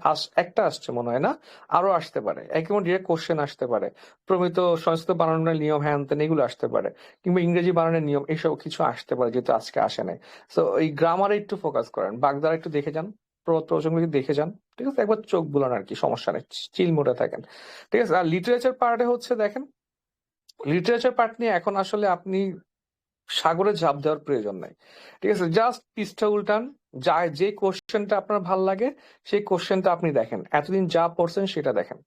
একটা আসছে মনে হয় না, আরো আসতে পারে। একেবারে ডিরেক্ট কোশ্চেন আসতে পারে, প্রমিত সংস্কৃত বানানোর নিয়ম হ্যান ত্যান এগুলো আসতে পারে, কিংবা ইংরেজি বানানোর নিয়ম এসব কিছু আসতে পারে, যেহেতু আজকে আসে নাই। তো এই গ্রামারে একটু ফোকাস করেন, বাগধারা একটু দেখে যান, প্রচন্ড দেখে যান। ঠিক আছে, একবার চোখ বুলান আর কি, সমস্যা নেই, চিল মোডে থাকেন। ঠিক আছে, আর লিটারেচার পার্টে হচ্ছে দেখেন, লিটারেচার পার্ট নিয়ে এখন আসলে আপনি সাগরে ঝাঁপ দেওয়ার প্রয়োজন নাই। ঠিক আছে, জাস্ট পৃষ্ঠা উল্টান, যা যে কোশ্চেনটা আপনার ভাল লাগে সেই কোশ্চেনটা আপনি দেখেন, এতদিন যা পড়ছেন সেটা দেখেন।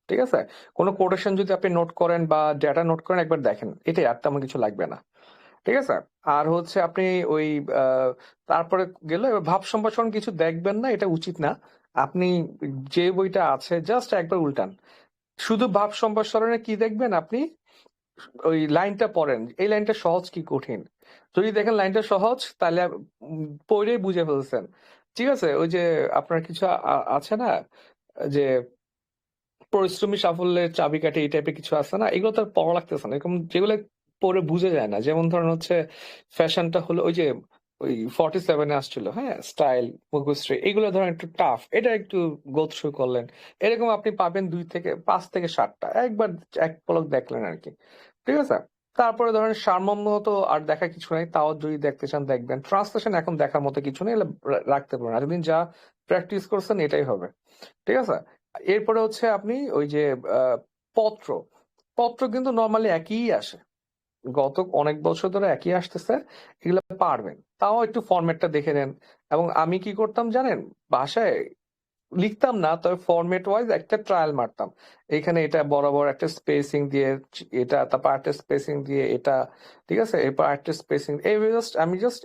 ঠিক আছে, কোনো কোটেশন যদি আপনি নোট করেন বা ডেটা নোট করেন, একবার দেখেন, এটাই, আর তেমন কিছু লাগবে না। ঠিক আছে, আর হচ্ছে আপনি ওই তারপরে গেলে এবার ভাব সম্ভাষণ কিছু দেখবেন না, এটা উচিত না। আপনি যে বইটা আছে জাস্ট একবার উল্টান, শুধু ভাব সম্ভাষণে কি দেখবেন আপনি, ওই লাইনটা পড়েন, এই লাইনটা সহজ কি কঠিন। যদি দেখেন লাইনটা সহজ, তাহলে পড়েই বুঝে ফেলছেন। ঠিক আছে, ওই যে আপনার কিছু আছে না, যে পরিশ্রমী সাফল্যের চাবিকাঠি, এই টাইপের কিছু আছে না, এগুলো তো আর পড়া লাগতেছে না, এরকম যেগুলো পড়ে বুঝে যায় না। যেমন ধরেন হচ্ছে ফ্যাশনটা হলো ওই যে ওই 47-এ আসছিল, হ্যাঁ, স্টাইল, মুখশ্রী, এগুলো ধরেন একটু টাফ, এটা একটু গো থ্রু করলেন, এরকম আপনি পাবেন 2 থেকে 5 থেকে 7টা, একবার এক পলক দেখলেন আর কি। ঠিক আছে, তারপরে ধরেন সারমর্ম তো আর দেখা কিছু নাই, তাও যদি দেখতে চান দেখবেন। ট্রান্সলেশন এখন দেখার মতো কিছু নেই, এগুলো রাখতে পারেন, এতদিন যা প্র্যাকটিস করছেন এটাই হবে। ঠিক আছে, এরপরে হচ্ছে আপনি ওই যে আহ, পত্র পত্র কিন্তু নর্মালি একই আসে, গত অনেক বছর ধরে একই আসতেছে, এগুলো পারবেন। তাও একটু ফরম্যাটটা দেখে নেন। এবং আমি কি করতাম জানেন, বাসায় লিখতাম না, তবে ফরম্যাট ওয়াইজ একটা ট্রায়াল মারতাম। এখানে এটা বরাবর একটা স্পেসিং দিয়ে, এটা তারপর একটা স্পেসিং দিয়ে এটা, ঠিক আছে, এরপর একটা স্পেসিং, এই আমি জাস্ট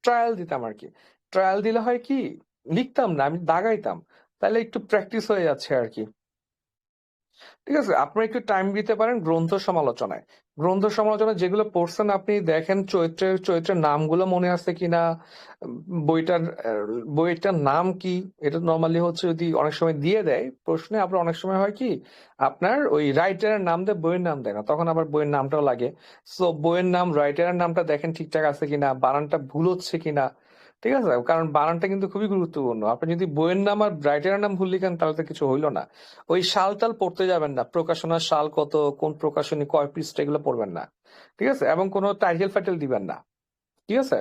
ট্রায়াল দিতাম আর কি। ট্রায়াল দিলে হয় কি, লিখতাম না, আমি দাগাইতাম, তাহলে একটু প্র্যাকটিস হয়ে যাচ্ছে আর কি। ঠিক আছে, আপনারা একটু টাইম দিতে পারেন গ্রন্থ সমালোচনায়। গ্রন্থ সমালোচনায় যেগুলো পড়ছেন আপনি দেখেন চরিত্রের নামগুলো মনে আছে কিনা, বইটার বইটার নাম কি। এটা নর্মালি হচ্ছে যদি অনেক সময় দিয়ে দেয় প্রশ্নে, আবার অনেক সময় হয় কি আপনার ওই রাইটারের নাম দেয়, বইয়ের নাম দেয় না, তখন আবার বইয়ের নামটাও লাগে। সো বইয়ের নাম, রাইটারের নামটা দেখেন ঠিকঠাক আছে কিনা, বানানটা ভুল হচ্ছে কিনা। ঠিক আছে, কারণ বানানটা কিন্তু খুবই গুরুত্বপূর্ণ। আপনি যদি বইয়ের নাম আর রাইটারের নাম ভুল লিখেন তাহলে তো কিছু হইলো না। ওই সাল টাল পড়তে যাবেন না, প্রকাশনার সাল কত, কোন প্রকাশনী, কয় পৃষ্ঠা, এগুলো পড়বেন না। ঠিক আছে, এবং কোনো টাইটেল ফাইটেল দিবেন না। ঠিক আছে,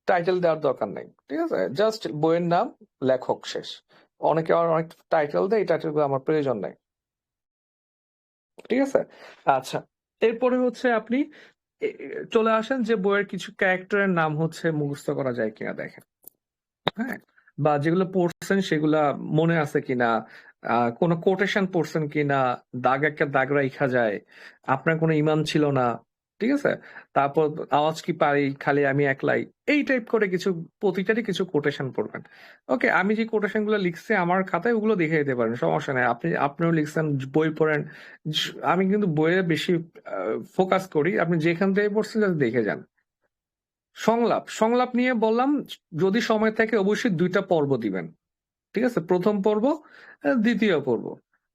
টাইটেল দেওয়ার দরকার নেই। ঠিক আছে, জাস্ট বইয়ের নাম, লেখক, শেষ। অনেকে আবার অনেক টাইটেল দেয়, এই টাইটেল গুলো আমার প্রয়োজন নেই। ঠিক আছে, আচ্ছা। এরপরে হচ্ছে আপনি চলে আসেন যে বইয়ের কিছু ক্যারেক্টারের নাম হচ্ছে মুখস্থ করা যায় কিনা দেখেন। হ্যাঁ, বা যেগুলো পড়ছেন সেগুলা মনে আছে কিনা, কোনো কোটেশন পড়ছেন কিনা, দাগ একটা দাগ রাইখা যায়, আপনার কোনো ইমান ছিল না। ঠিক আছে, তারপর আওয়াজ কি পারি খালি আমি একলাই, এই টাইপ করে কিছু, প্রতিটারই কিছু কোটেশন পড়বেন। ওকে, আমি যে কোটেশন গুলো লিখছি আমার খাতায়, ওগুলো দেখে দিতে পারেন, সমস্যা নেই। আপনিও লিখছেন, বই পড়েন। আমি কিন্তু বইয়ে বেশি ফোকাস করি, আপনি যেখান থেকে পড়ছেন just দেখে যান। সংলাপ, সংলাপ নিয়ে বললাম, যদি সময় থাকে অবশ্যই 2টা পর্ব দিবেন। ঠিক আছে, প্রথম পর্ব, দ্বিতীয় পর্ব।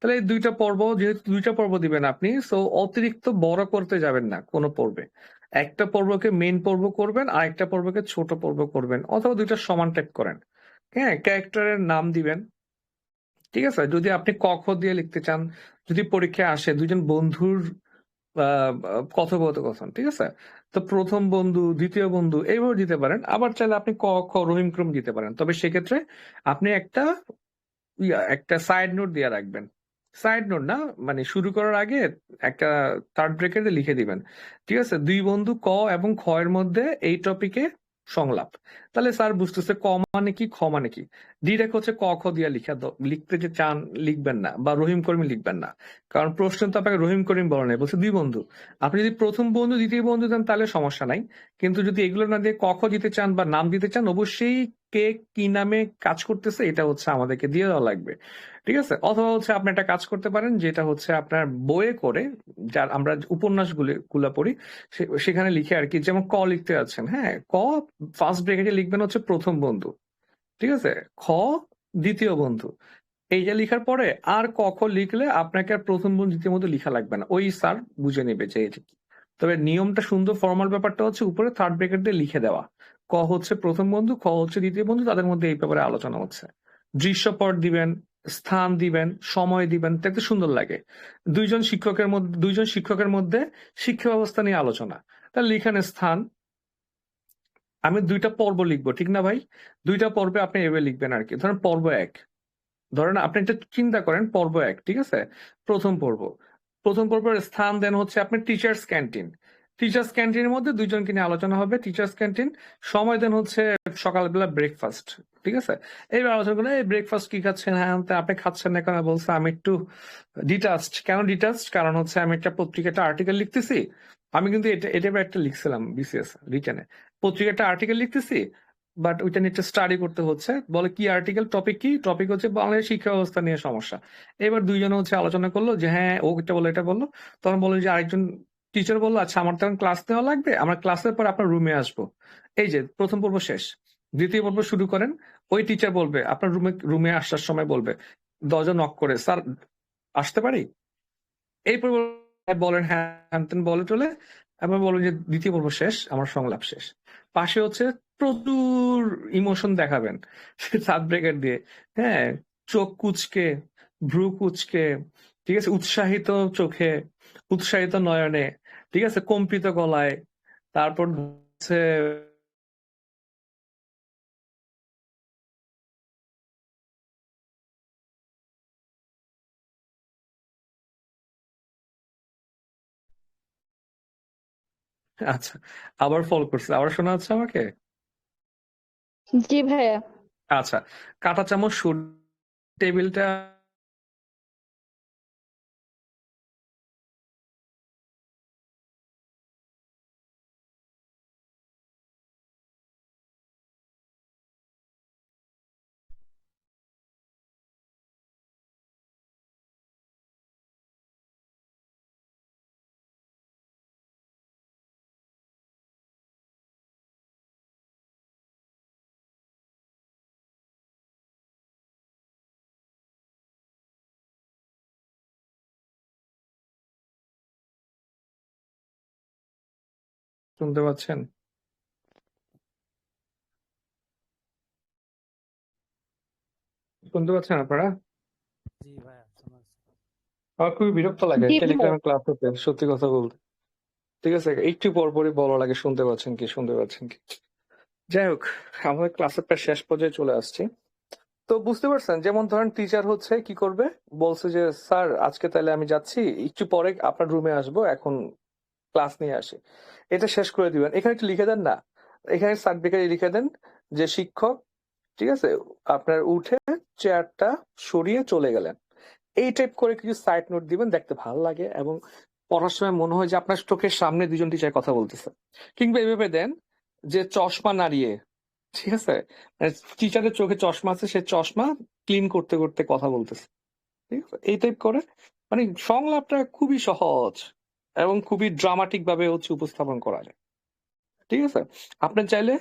তাহলে এই 2টা পর্ব, যেহেতু 2টা পর্ব দিবেন আপনি, সো অতিরিক্ত বড় করতে যাবেন না কোনো পর্বে। একটা পর্বকে মেইন পর্ব করবেন, আর একটা পর্বকে ছোট পর্ব করবেন, অথবা 2টা সমান টাইপ করেন। হ্যাঁ, ক্যারেক্টারের নাম দিবেন। ঠিক আছে, যদি আপনি ক খ দিয়ে লিখতে চান, যদি পরীক্ষায় আসে দুজন বন্ধুর কথোপকথন, ঠিক আছে, তো প্রথম বন্ধু, দ্বিতীয় বন্ধু, এইভাবে দিতে পারেন। আবার চাইলে আপনি ক খ রহিম ক্রম দিতে পারেন, তবে সেক্ষেত্রে আপনি একটা সাইড নোট দিয়ে রাখবেন। সাইড নোট না, মানে শুরু করার আগে একটা থার্ড ব্রেকেটে লিখে দিবেন, ঠিক আছে, 2 বন্ধু ক এবং খ এর মধ্যে এই টপিকে সংলাপ। তাহলে স্যার বুঝতেছে ক মানে কি, খ মানে কি। ডিরেক্ট হচ্ছে ক খ দিয়ে লিখতে যে চান লিখবেন না, বা রহিম করিম লিখবেন না, কারণ প্রশ্ন তো আপনাকে রহিম করিম বলে নাই, বলছে 2 বন্ধু। আপনি যদি প্রথম বন্ধু দ্বিতীয় বন্ধু দেন তাহলে সমস্যা নাই, কিন্তু যদি এগুলো না দিয়ে ক খ দিতে চান বা নাম দিতে চান, অবশ্যই কে কি নামে কাজ করতেছে এটা হচ্ছে আমাদেরকে দিয়ে দেওয়া লাগবে। ঠিক আছে, অথবা হচ্ছে আপনি একটা কাজ করতে পারেন, যেটা হচ্ছে আপনার বইয়ে করে, যার আমরা উপন্যাস গুলা পড়ি, সেখানে লিখে আর কি, যেমন ক লিখতে যাচ্ছেন, হ্যাঁ, ক ফার্স্ট ব্রেকেটে লিখবেন হচ্ছে প্রথম বন্ধু। ঠিক আছে, খ দ্বিতীয় বন্ধু। এই যে লিখার পরে আর ক খ লিখলে আপনাকে আর প্রথম বন্ধু দ্বিতীয় বন্ধু লিখা লাগবে না, ওই স্যার বুঝে নেবে যে এটা কি। তবে নিয়মটা সুন্দর, ফর্মাল ব্যাপারটা হচ্ছে উপরে থার্ড ব্রেকেট দিয়ে লিখে দেওয়া, ক হচ্ছে প্রথম বন্ধু, খ হচ্ছে দ্বিতীয় বন্ধু, তাদের মধ্যে এই ব্যাপারে আলোচনা হচ্ছে। দৃশ্যপট দিবেন, স্থান দিবেন, সময় দিবেন, দেখতে সুন্দর লাগে। 2জন শিক্ষকের মধ্যে শিক্ষা ব্যবস্থা নিয়ে আলোচনা, তাহলে লিখেন স্থান। আমি 2টা পর্ব লিখবো, ঠিক না ভাই? 2টা পর্বে আপনি এভাবে লিখবেন আর কি। ধরেন পর্ব 1, ধরেন আপনি একটা চিন্তা করেন, পর্ব 1, ঠিক আছে, প্রথম পর্ব। প্রথম পর্বের স্থান দেন হচ্ছে আপনি টিচার্স ক্যান্টিন। টিচার্স ক্যান্টিনের মধ্যে 2জনকে নিয়ে আলোচনা হবে, টিচার্স ক্যান্টিন। সময় দেন হচ্ছে সকালবেলা ব্রেকফাস্ট। ঠিক আছে, এইবার আলোচনা করলে এই ব্রেকফাস্ট কি খাচ্ছেন, হ্যাঁ তা আপনি খাচ্ছেন না কেন, বলছে আমি একটু ডিটাচড। কেন ডিটাচড? কারণ হচ্ছে আমি একটা পত্রিকাটা আর্টিকেল লিখতেছি। আমি কিন্তু এটা একটা লিখছিলাম বিসিএস রিটেনে, পত্রিকাটা আর্টিকেল লিখতেছি, বাট ওইটা নিয়ে একটা স্টাডি করতে হচ্ছে। বলে কি আর্টিকেল, টপিক কি? টপিক হচ্ছে বাংলাদেশ শিক্ষা ব্যবস্থা নিয়ে সমস্যা। এবার 2জন হচ্ছে আলোচনা করলো যে হ্যাঁ ও এটা বলো এটা বললো। তখন বললো যে আরেকজন টিচার বললো আচ্ছা আমার তখন ক্লাস নেওয়া লাগবে, আমরা ক্লাসের পর আপনার রুমে আসবো। এই যে প্রথম পর্ব শেষ, দ্বিতীয় পর্ব শুরু করেন। ওই টিচার বলবে আপনার রুমে আসার সময় বলবে, দরজা নক করে, স্যার আসতে পারি? এই পর্ব বলেন হ্যাঁ, হ্যান ত্যান বলে টলে, এবার বলেন যে দ্বিতীয় পর্ব শেষ, আমার সংলাপ শেষ। পাশে হচ্ছে প্রচুর ইমোশন দেখাবেন সাত ব্রেকেট দিয়ে। হ্যাঁ, চোখ কুচকে, ভ্রু কুচকে, ঠিক আছে, উৎসাহিত চোখে, উৎসাহিত নয়নে, ঠিক আছে, কম্পিত গলায়, তারপর হচ্ছে আচ্ছা, আবার ফলো করছে, আবার শোনা যাচ্ছে আমাকে? জি ভাইয়া। আচ্ছা, কাঁটা চামচ টেবিলটা শুনতে পাচ্ছেন? শুনতে পাচ্ছেন আপনারা? জি ভাইয়া শোনা যাচ্ছে। আমার খুবই বিরক্ত লাগে জি ভাইয়া। টেলিগ্রামের ক্লাস হতে, সত্যি কথা বলতে। ঠিক আছে, একটু পর পরই বলা লাগে শুনতে পাচ্ছেন কি, শুনতে পাচ্ছেন কি। যাই হোক, আমাদের ক্লাসের প্রায় শেষ পর্যায়ে চলে আসছি। তো বুঝতে পারছেন, যেমন ধরেন টিচার হচ্ছে কি করবে, বলছে যে স্যার আজকে তাহলে আমি যাচ্ছি, একটু পরে আপনার রুমে আসবো, এখন ক্লাস নিয়ে আসি, এটা শেষ করে দিবেন। এখানে একটু লিখে দেন না, এখানে সার্টিফিকেট লিখে দেন যে শিক্ষক, ঠিক আছে, আপনার উঠে চেয়ারটা সরিয়ে চলে গেলেন। এই টাইপ করে কিছু সাইড নোট দিবেন, দেখতে ভালো লাগে এবং পড়ার সময় মনে হয় যে আপনার চোখের সামনে দুজন টিচার কথা বলতেছে। কিংবা এভাবে দেন যে চশমা নাড়িয়ে, ঠিক আছে, টিচারের চোখে চশমা আছে, সে চশমা ক্লিন করতে করতে কথা বলতেছে, ঠিক আছে, এই টাইপ করে। মানে সংলাপটা খুবই সহজ এবং খুবই ড্রামাটিক ভাবে হচ্ছে উপস্থাপন করা যায়। ঠিক আছে, আপনি চাইলে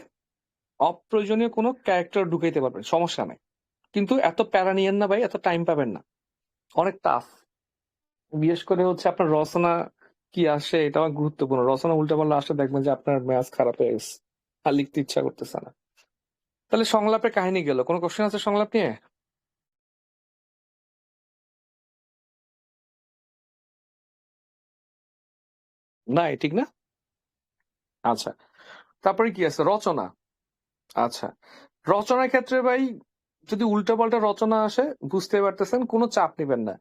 অপ্রয়োজনীয় কোনো ক্যারেক্টার ঢুকাইতে পারবেন, সমস্যা নাই। কিন্তু এত প্যারা নিয়েন না ভাই, এত টাইম পাবেন না, অনেক টাফ। বিশেষ করে হচ্ছে আপনার রচনা কি আসে, এটা আমার গুরুত্বপূর্ণ। রচনা উল্টা পাল্লা আসলে দেখবেন যে আপনার ম্যাথ খারাপ হয়ে গেছে, আর লিখতে ইচ্ছা করতেছে না। তাহলে সংলাপের কাহিনী গেল, কোনো কোশ্চেন আছে সংলাপ নিয়ে? নাই, ঠিক না? আচ্ছা, তারপরে কি আছে, রচনা। আচ্ছা, রচনার ক্ষেত্রে ভাই যদি উল্টাপাল্টা রচনা আসে, বুঝতে পারতেছেন, কোনো চাপ নিবেন না।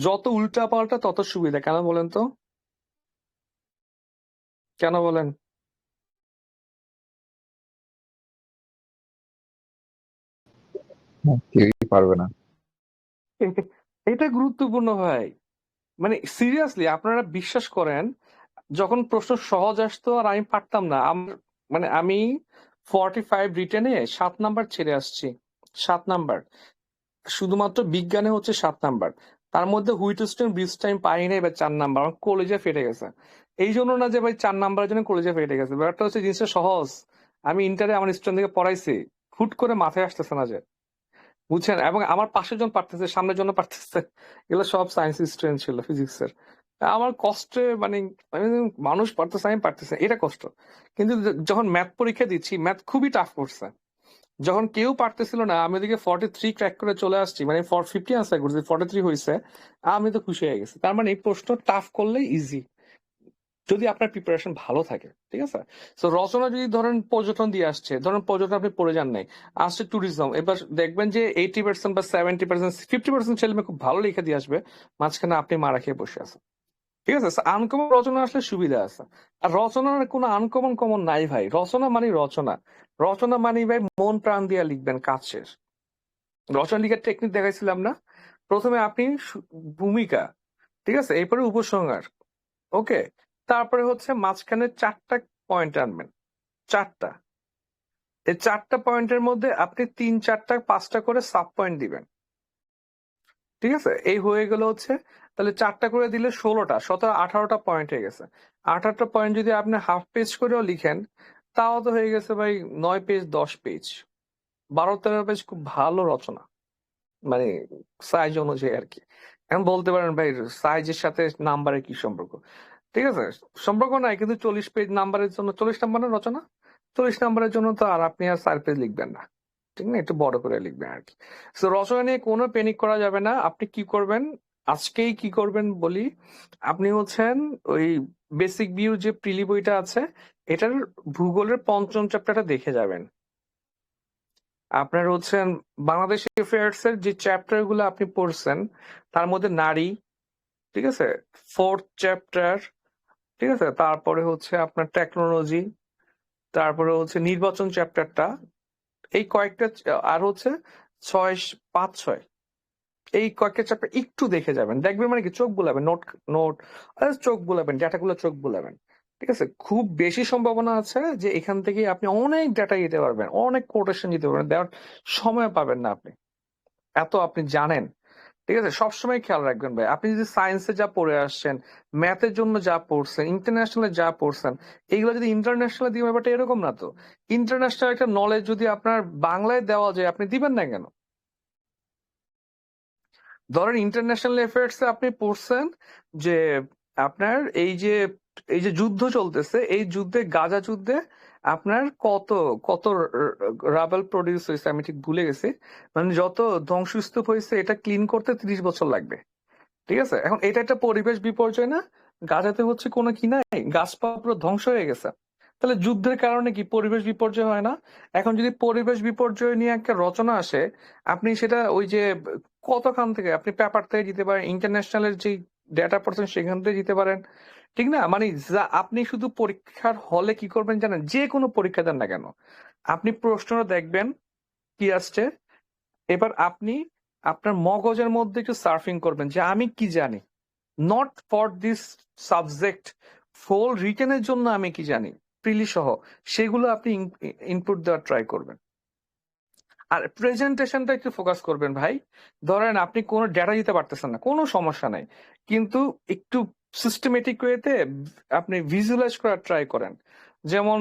যত উল্টাপাল্টা তত সুবিধা। কেন বলেন তো? কেন বলেন? কেউই পারবে না। এটা গুরুত্বপূর্ণ ভাই। মানে সিরিয়াসলি আপনারা বিশ্বাস করেন, যখন প্রশ্ন সহজ আসতো আর আমি পারতাম না, মানে আমি 45 রিটেনে 7 নাম্বার ছেড়ে আসছি। 7 নাম্বার, শুধুমাত্র বিজ্ঞানে হচ্ছে 7 নাম্বার। তার মধ্যে হুইটস্টোন ব্রিজ টাইম পাই নাই, এবার 4 নাম্বার, আমার কলেজে ফেটে গেছে। এই জন্য না যে ভাই 4 নাম্বারের জন্য কলেজে ফেটে গেছে, ব্যাপারটা হচ্ছে জিনিসটা সহজ। আমি ইন্টারে আমার স্টুডেন্ট থেকে পড়াইছি, হুট করে মাথায় আসতেছে না যে, বুঝছেন। এবং আমার পাশের জন পারতেছে, সামনের জন্য পারতেছে, এগুলো সব সায়েন্স স্টুডেন্ট ছিল, ফিজিক্সের। আমার কষ্টে মানে, আমি মানুষ পারতেছে, আমি পারতেছে, এটা কষ্ট। কিন্তু যখন ম্যাথ পরীক্ষা দিচ্ছি, ম্যাথ খুবই টাফ করছে। যখন কেউ পারতেছিল না, আমি ওদিকে 43 ক্র্যাক করে চলে আসছি, মানে 50 আনসার করছি, 43 হয়েছে, আমি তো খুশি হয়ে গেছি। তার মানে এই প্রশ্ন টাফ করলে ইজি, যদি আপনার প্রিপারেশন ভালো থাকে, ঠিক আছে। তো রচনা যদি ধরেন পর্যটন দিয়ে আসছে, ধরেন পর্যটন আপনি পড়ে যান নাই, আসছে ট্যুরিজম, এবার দেখবেন যে 80% বা 70%, 50% ছেলে মেয়ে খুব ভালো লিখে দিয়ে আসবে, মাঝখানে আপনি মারা খেয়ে বসে আছেন। ঠিক আছে, আনকমন রচনা আসলে সুবিধা আছে। আর রচনার কোনো আনকমন কমন নাই ভাই, রচনা মানে রচনা। রচনা মানে ভাই মন প্রাণ দিয়ে লিখবেন, কাজ শেষ। রচনা লিখার টেকনিক দেখাইছিলাম না, প্রথমে আপনি ভূমিকা, ঠিক আছে, এরপরে উপসংহার, ওকে, তারপরে হচ্ছে মাঝখানে 4টা পয়েন্ট আনবেন, 4টা। এই 4টা পয়েন্টের মধ্যে আপনি 3, 4টা, 5টা করে সাব পয়েন্ট দিবেন, ঠিক আছে। এই হয়ে গেল হচ্ছে, তাহলে 4টা করে দিলে 16টা, 18টা পয়েন্ট হয়ে গেছে। 18টা পয়েন্ট যদি আপনি হাফ পেজ করেও লিখেন, তাও তো হয়ে গেছে ভাই 9 পেজ, 10 পেজ, 12-13 পেজ, খুব ভালো রচনা। মানে সাইজ অনুযায়ী আর কি। এখন বলতে পারেন ভাই সাইজের সাথে নাম্বারের কি সম্পর্ক? ঠিক আছে, সম্পর্ক নাই, কিন্তু 40 পেজ নাম্বারের জন্য, 40 নাম্বারের রচনা, 40 নাম্বারের জন্য তো আর আপনি আর 4 পেজ লিখবেন না, ঠিক না, একটু বড় করে লিখবেন আর কি। তো রচনা নিয়ে কোনো প্যানিক করা যাবে না। আপনি কি করবেন, আজকেই কি করবেন বলি, আপনি হচ্ছেন ওই বেসিক ভিউ যে প্রিলি বইটা আছে, এটার ভূগোলের 5ম চ্যাপ্টারটা দেখে যাবেন। আপনার হচ্ছেন বাংলাদেশ অ্যাফেয়ার্স এর যে চ্যাপ্টার গুলো আপনি পড়ছেন, তার মধ্যে নারী, ঠিক আছে, 4th চ্যাপ্টার, ঠিক আছে, তারপরে হচ্ছে আপনার টেকনোলজি, তারপরে হচ্ছে নির্বাচন চ্যাপ্টারটা, এই কয়েকটা আর হচ্ছে 6, 5, 6 এই কয়েকটা চ্যাপ্টার একটু দেখে যাবেন, দেখবেন মানে কি চোখ বুলাবেন, নোট নোট চোখ বুলাবেন, ডেটাগুলো চোখ বুলাবেন। ঠিক আছে, খুব বেশি সম্ভাবনা আছে যে এখান থেকে আপনি অনেক ডেটা দিতে পারবেন, অনেক কোটেশন দিতে পারবেন, দেওয়ার সময় পাবেন না আপনি, এত আপনি জানেন। ঠিক আছে, সবসময় খেয়াল রাখবেন ভাই, আপনি যদি সায়েন্সে যা পড়ে আসছেন, ম্যাথের জন্য যা পড়ছেন, ইন্টারন্যাশনালে যা পড়ছেন, এইগুলো যদি ইন্টারন্যাশনাল দিয়ে, ব্যাপারটা এরকম না তো। ইন্টারন্যাশনাল একটা নলেজ যদি আপনার বাংলায় দেওয়া যায়, আপনি দিবেন না কেন? ধরেন ইন্টারন্যাশনাল অ্যাফেয়ার্স এ আপনি পড়ছেন যে আপনার এই যে যুদ্ধ চলতেছে, এই যুদ্ধে, গাজা যুদ্ধে আপনার কত কত রাবেল প্রডিউস হয়েছে, আমি ঠিক ভুলে গেছি, মানে যত ধ্বংসস্তূপ হয়েছে, এটা ক্লিন করতে 30 বছর লাগবে। ঠিক আছে, এখন এটা একটা পরিবেশ বিপর্যয় না? গাজাতে হচ্ছে কোনো কি নাই, গাছপালা পুরো ধ্বংস হয়ে গেছে। তাহলে যুদ্ধের কারণে কি পরিবেশ বিপর্যয় হয় না? এখন যদি পরিবেশ বিপর্যয় নিয়ে একটা রচনা আসে, আপনি সেটা ওই যে কতখান থেকে, আপনি পেপার থেকে দিতে পারেন, ইন্টারন্যাশনালের যে ডেটা পড়ছেন সেখান থেকে দিতে পারেন। ঠিক না? মানে যা আপনি শুধু পরীক্ষার হলে কি করবেন জানেন, যে কোনো পরীক্ষা দেন না কেন, আপনি প্রশ্নটা দেখবেন কি আসছে, এবার আপনি আপনার মগজের মধ্যে একটু সার্ফিং করবেন যে আমি কি জানি, নট ফর দিস সাবজেক্ট, ফুল রিটেনের জন্য আমি কি জানি, প্রিলি সহ, সেগুলো আপনি ইনপুট দেওয়ার ট্রাই করবেন। আর প্রেজেন্টেশনটা একটু ফোকাস করবেন ভাই। ধরেন আপনি কোনো ডেটা দিতে পারতেছেন না, কোনো সমস্যা নাই, কিন্তু একটু সিস্টেমেটিক ওয়েতে আপনি ভিজুয়ালাইজ করার ট্রাই করেন। যেমন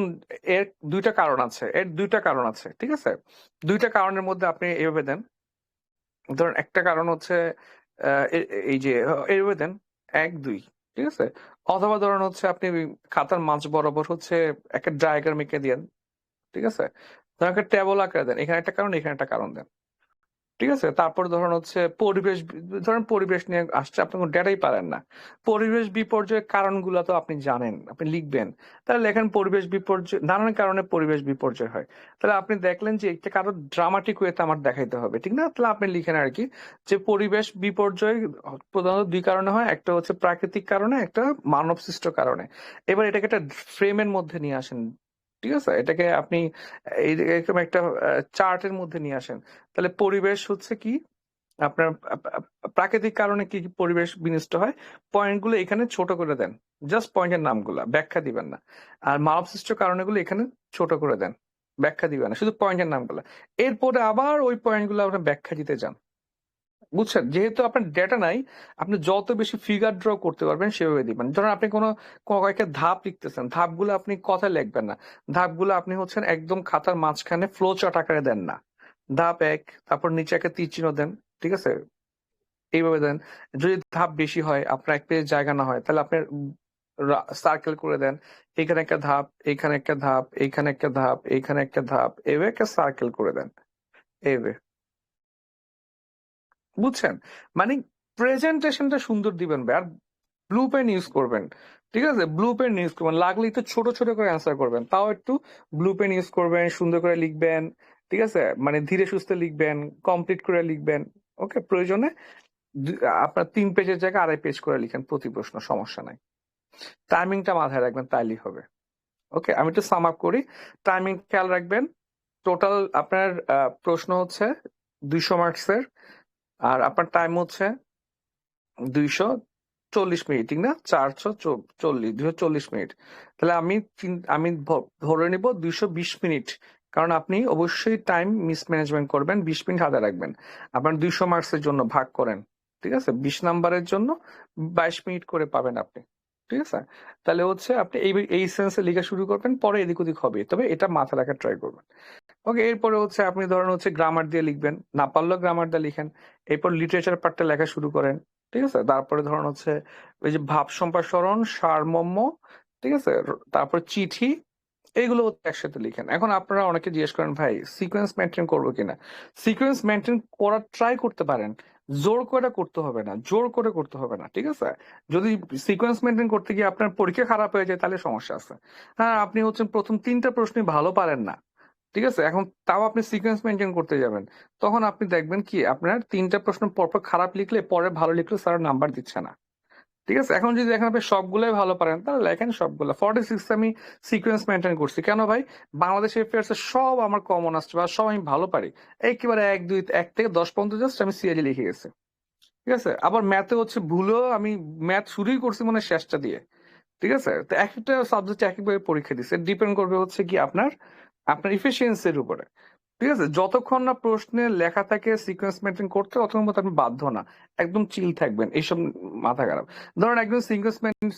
এর দুইটা কারণ আছে, ঠিক আছে, দুইটা কারণের মধ্যে আপনি এভাবে দেন। ধরেন একটা কারণ হচ্ছে এই যে এইভাবে দেন 1, 2, ঠিক আছে, অথবা ধরেন হচ্ছে আপনি ওই খাতার মাঝ বরাবর হচ্ছে একটা ডায়াগ্রাম এঁকে দেন। ঠিক আছে, ধরেন একটা টেবল আকারে দেন, এখানে একটা কারণ, এখানে একটা কারণ দেন। ঠিক আছে, তারপর ধরেন হচ্ছে ধরেন পরিবেশ নিয়ে আসছে, আপনি কোনো ডেটাই পারেন না, পরিবেশ বিপর্যয়ের কারণগুলো তো আপনি জানেন, আপনি লিখবেন। তাহলে লেখেন পরিবেশ বিপর্যয়, নানান কারণে পরিবেশ বিপর্যয় হয়। তাহলে আপনি দেখলেন যে একটা কারো ড্রামাটিক ওয়েতে আমার দেখাইতে হবে, ঠিক না? তাহলে আপনি লিখেন আর কি, যে পরিবেশ বিপর্যয় প্রধানত দুই কারণে হয়, একটা হচ্ছে প্রাকৃতিক কারণে, একটা মানব সৃষ্ট কারণে। এবার এটাকে একটা ফ্রেমের মধ্যে নিয়ে আসেন। ঠিক আছে, এটাকে আপনি এরকম একটা চার্টের মধ্যে নিয়ে আসেন। তাহলে পরিবেশ হচ্ছে কি, আপনার প্রাকৃতিক কারণে কি কি পরিবেশ বিনষ্ট হয়, পয়েন্টগুলো এখানে ছোট করে দেন, জাস্ট পয়েন্টের নামগুলা, ব্যাখ্যা দিবেন না। আর মানব সৃষ্ট কারণগুলো এখানে ছোট করে দেন, ব্যাখ্যা দিবেন না, শুধু পয়েন্টের নামগুলা। এরপরে আবার ওই পয়েন্টগুলো আপনার ব্যাখ্যা দিতে যান। বুঝছেন, যেহেতু আপনার ডেটা নাই, আপনি যত বেশি ফিগার ড্র করতে পারবেন সেভাবে দিবেন। ধরেন আপনি কোনো কয়েকটা ধাপ লিখতেছেন, ধাপগুলো আপনি কথায় লিখবেন না, ধাপগুলো আপনি হচ্ছেন একদম খাতার মাঝখানে ফ্লো চার্ট আকারে দেন না। ধাপ 1, তারপর নিচে একটা তীর চিহ্ন দেন। ঠিক আছে, এইভাবে দেন। যদি ধাপ বেশি হয়, আপনার এক পেজ জায়গা না হয়, তাহলে আপনি সার্কেল করে দেন, এখানে একটা ধাপ, এখানে একটা ধাপ, এইখানে একটা ধাপ, এইখানে একটা ধাপ, এইভাবে একটা সার্কেল করে দেন, এইভাবে। বুঝছেন, মানে প্রেজেন্টেশনটা সুন্দর দিবেন ভাই। আর ব্লু পেন ইউজ করবেন। ঠিক আছে, ব্লু পেন ইউজ করবেন, লাগলে একটু ছোট ছোট করে অ্যান্সার করবেন, তাও একটু ব্লু পেন ইউজ করবেন, সুন্দর করে লিখবেন। ঠিক আছে, মানে ধীরে সুস্থে লিখবেন, কমপ্লিট করে লিখবেন। ওকে, প্রয়োজনে আপনার 3 পেজের জায়গায় 2.5 পেজ করে লিখেন প্রতি প্রশ্ন, সমস্যা নাই। টাইমিংটা মাথায় রাখবেন, তাইলেই হবে। ওকে, আমি একটু সাম আপ করি। টাইমিং খেয়াল রাখবেন। টোটাল আপনার প্রশ্ন হচ্ছে 200 মার্কসের, আর আপনার টাইম হচ্ছে 240 মিনিট, ঠিক না? 440, 240 মিনিট। তাহলে আমি ধরে নিব 220 মিনিট, কারণ আপনি অবশ্যই টাইম মিসম্যানেজমেন্ট করবেন, 20 মিনিট হাতে রাখবেন। আপনার 200 মার্কসের জন্য ভাগ করেন, ঠিক আছে, 20 নাম্বারের জন্য 22 মিনিট করে পাবেন আপনি। ঠিক আছে, তাহলে হচ্ছে আপনি এই সেন্সে লেখা শুরু করবেন, পরে এদিক ওদিক হবে, তবে এটা মাথায় রাখার ট্রাই করবেন। ওকে, এরপরে হচ্ছে আপনি ধরেন হচ্ছে গ্রামার দিয়ে লিখবেন, না পারলেও গ্রামার দিয়ে লিখেন। এরপর লিটারেচার পার্টটা লেখা শুরু করেন। ঠিক আছে, তারপরে ধরেন হচ্ছে ওই যে ভাব সম্প্রসারণ, সারমর্ম, ঠিক আছে, তারপর চিঠি, এইগুলো হচ্ছে একসাথে লিখেন। এখন আপনারা অনেকে জিজ্ঞেস করেন ভাই সিকোয়েন্স মেনটেন করবো কিনা। সিকোয়েন্স মেনটেন করার ট্রাই করতে পারেন, জোর করে করতে হবে না, জোর করে করতে হবে না। ঠিক আছে, যদি সিকোয়েন্স মেনটেন করতে গিয়ে আপনার পরীক্ষা খারাপ হয়ে যায়, তাহলে সমস্যা আছে। হ্যাঁ, আপনি হচ্ছেন প্রথম 3টা প্রশ্নই ভালো পারেন না, ঠিক আছে, এখন তাও আপনি সিকোয়েন্স মেনটেন করতে যাবেন, তখন আপনি দেখবেন কি আপনার 3টা প্রশ্ন পরপর খারাপ লিখলে, পরে ভালো লিখলে স্যার নাম্বার দিচ্ছে না। ঠিক আছে, এখন যদি দেখেন আপনি সবগুলোই ভালো পারেন তাহলে লেখেন সবগুলো। 46 আমি সিকোয়েন্স মেনটেন করছি কেন ভাই, বাংলাদেশ এফেয়ার্স এর সব আমার কমন আসছে বা সব আমি ভালো পারি, একেবারে 1 থেকে 10 পর্যন্ত জাস্ট আমি সিএলি লিখে গেছি। ঠিক আছে, আবার ম্যাথে হচ্ছে ভুলও আমি ম্যাথ শুরুই করছি মনে হয় শেষটা দিয়ে। ঠিক আছে, তো এক একটা সাবজেক্ট এক একভাবে পরীক্ষা দিচ্ছে, ডিপেন্ড করবে হচ্ছে কি আপনার আপনার ইফিসিয়েন্সির উপরে। ঠিক আছে, যতক্ষণ না প্রশ্নে লেখা থাকে সিকোয়েন্স মেনটেন করতে ততক্ষণ মতো আপনি বাধ্য না, একদম চিল থাকবেন এইসব মাথা খারাপ। ধরেন একদম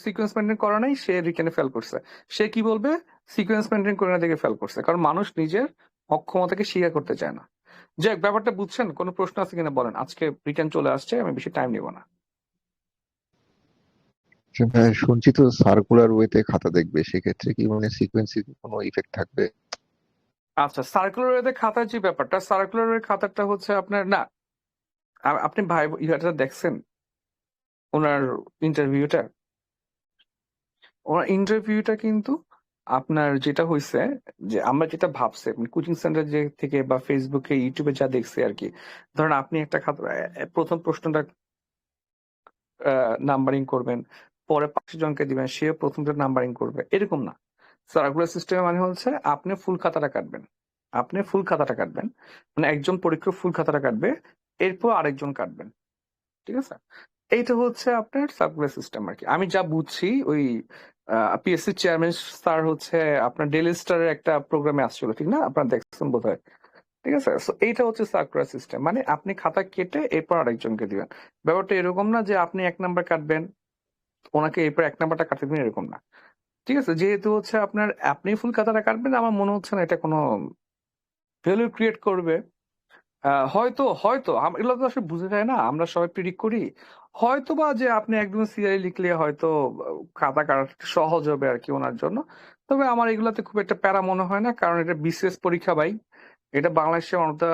সিকোয়েন্স মেনটেন করা নাই, সে রিটেনে ফেল করছে, সে কি বলবে সিকোয়েন্স মেনটেন করে না দেখে ফেল করছে, কারণ মানুষ নিজের অক্ষমতাকে স্বীকার করতে চায় না। যাক, ব্যাপারটা বুঝছেন? কোনো প্রশ্ন আছে কিনা বলেন, আজকে রিটার্ন চলে আসছে, আমি বেশি টাইম নিব না। আচ্ছা ভাইয়া, শুনছি তো সার্কুলার ওয়েতে খাতা দেখবে, সেক্ষেত্রে কি মানে সিকোয়েন্সে কোনো ইফেক্ট থাকবে? আচ্ছা, সার্কুলার ওয়েতে খাতার যে ব্যাপারটা, সার্কুলার ওয়ে খাতাটা হচ্ছে আপনার না, আপনি ভাই ইহাটা দেখছেন ওনার ইন্টারভিউটা? ওনার ইন্টারভিউটা কিন্তু আপনার যেটা হয়েছে, যে আমরা যেটা ভাবছি কোচিং সেন্টার যে থেকে বা ফেসবুকে ইউটিউবে যা দেখছি আর কি, ধরেন আপনি একটা খাতা প্রথম প্রশ্নটা নাম্বারিং করবেন, পরে 5 জনকে দিবেন, সেও প্রথমটা নাম্বারিং করবে, এরকম না। সার্কুলার সিস্টেম মানে হচ্ছে আপনি ফুল খাতাটা কাটবেন, আপনি ফুল খাতাটা কাটবেন, মানে একজন পরীক্ষক ফুল খাতাটা কাটবে, এরপর আরেকজন কাটবেন। ঠিক আছে, এইটা হচ্ছে আপনার সার্কুলার সিস্টেম আর কি। আমি যা বুঝছি ওই পিএসসি চেয়ারম্যান স্যার হচ্ছে আপনার ডেলি স্টারের একটা প্রোগ্রামে আসছিল, ঠিক না? আপনার দেখছেন বোধহয়। ঠিক আছে, সো এইটা হচ্ছে সার্কুলার সিস্টেম, মানে আপনি খাতা কেটে এরপর আরেকজনকে দিবেন। ব্যাপারটা এরকম না যে আপনি 1 নাম্বার কাটবেন, ওনাকে এরপর 1 নাম্বারটা কাটতে দিবেন, এরকম না। ঠিক আছে, যেহেতু হচ্ছে আপনার আপনি ফুল খাতাটা কাটবেন, আমার মনে হচ্ছে না এটা কোনো ভ্যালু ক্রিয়েট করবে। হয়তো হয়তো এগুলো তো আসলে বুঝে যায় না, আমরা সবাই প্রিডিক্ট করি। হয়তো বা যে আপনি একদম সিরিয়ালি লিখলে হয়তো খাতা কাটা সহজ হবে আর কি ওনার জন্য। তবে আমার এগুলাতে খুব একটা প্যারা মনে হয় না, কারণ এটা বিসিএস পরীক্ষা ভাই, এটা বাংলাদেশের one of the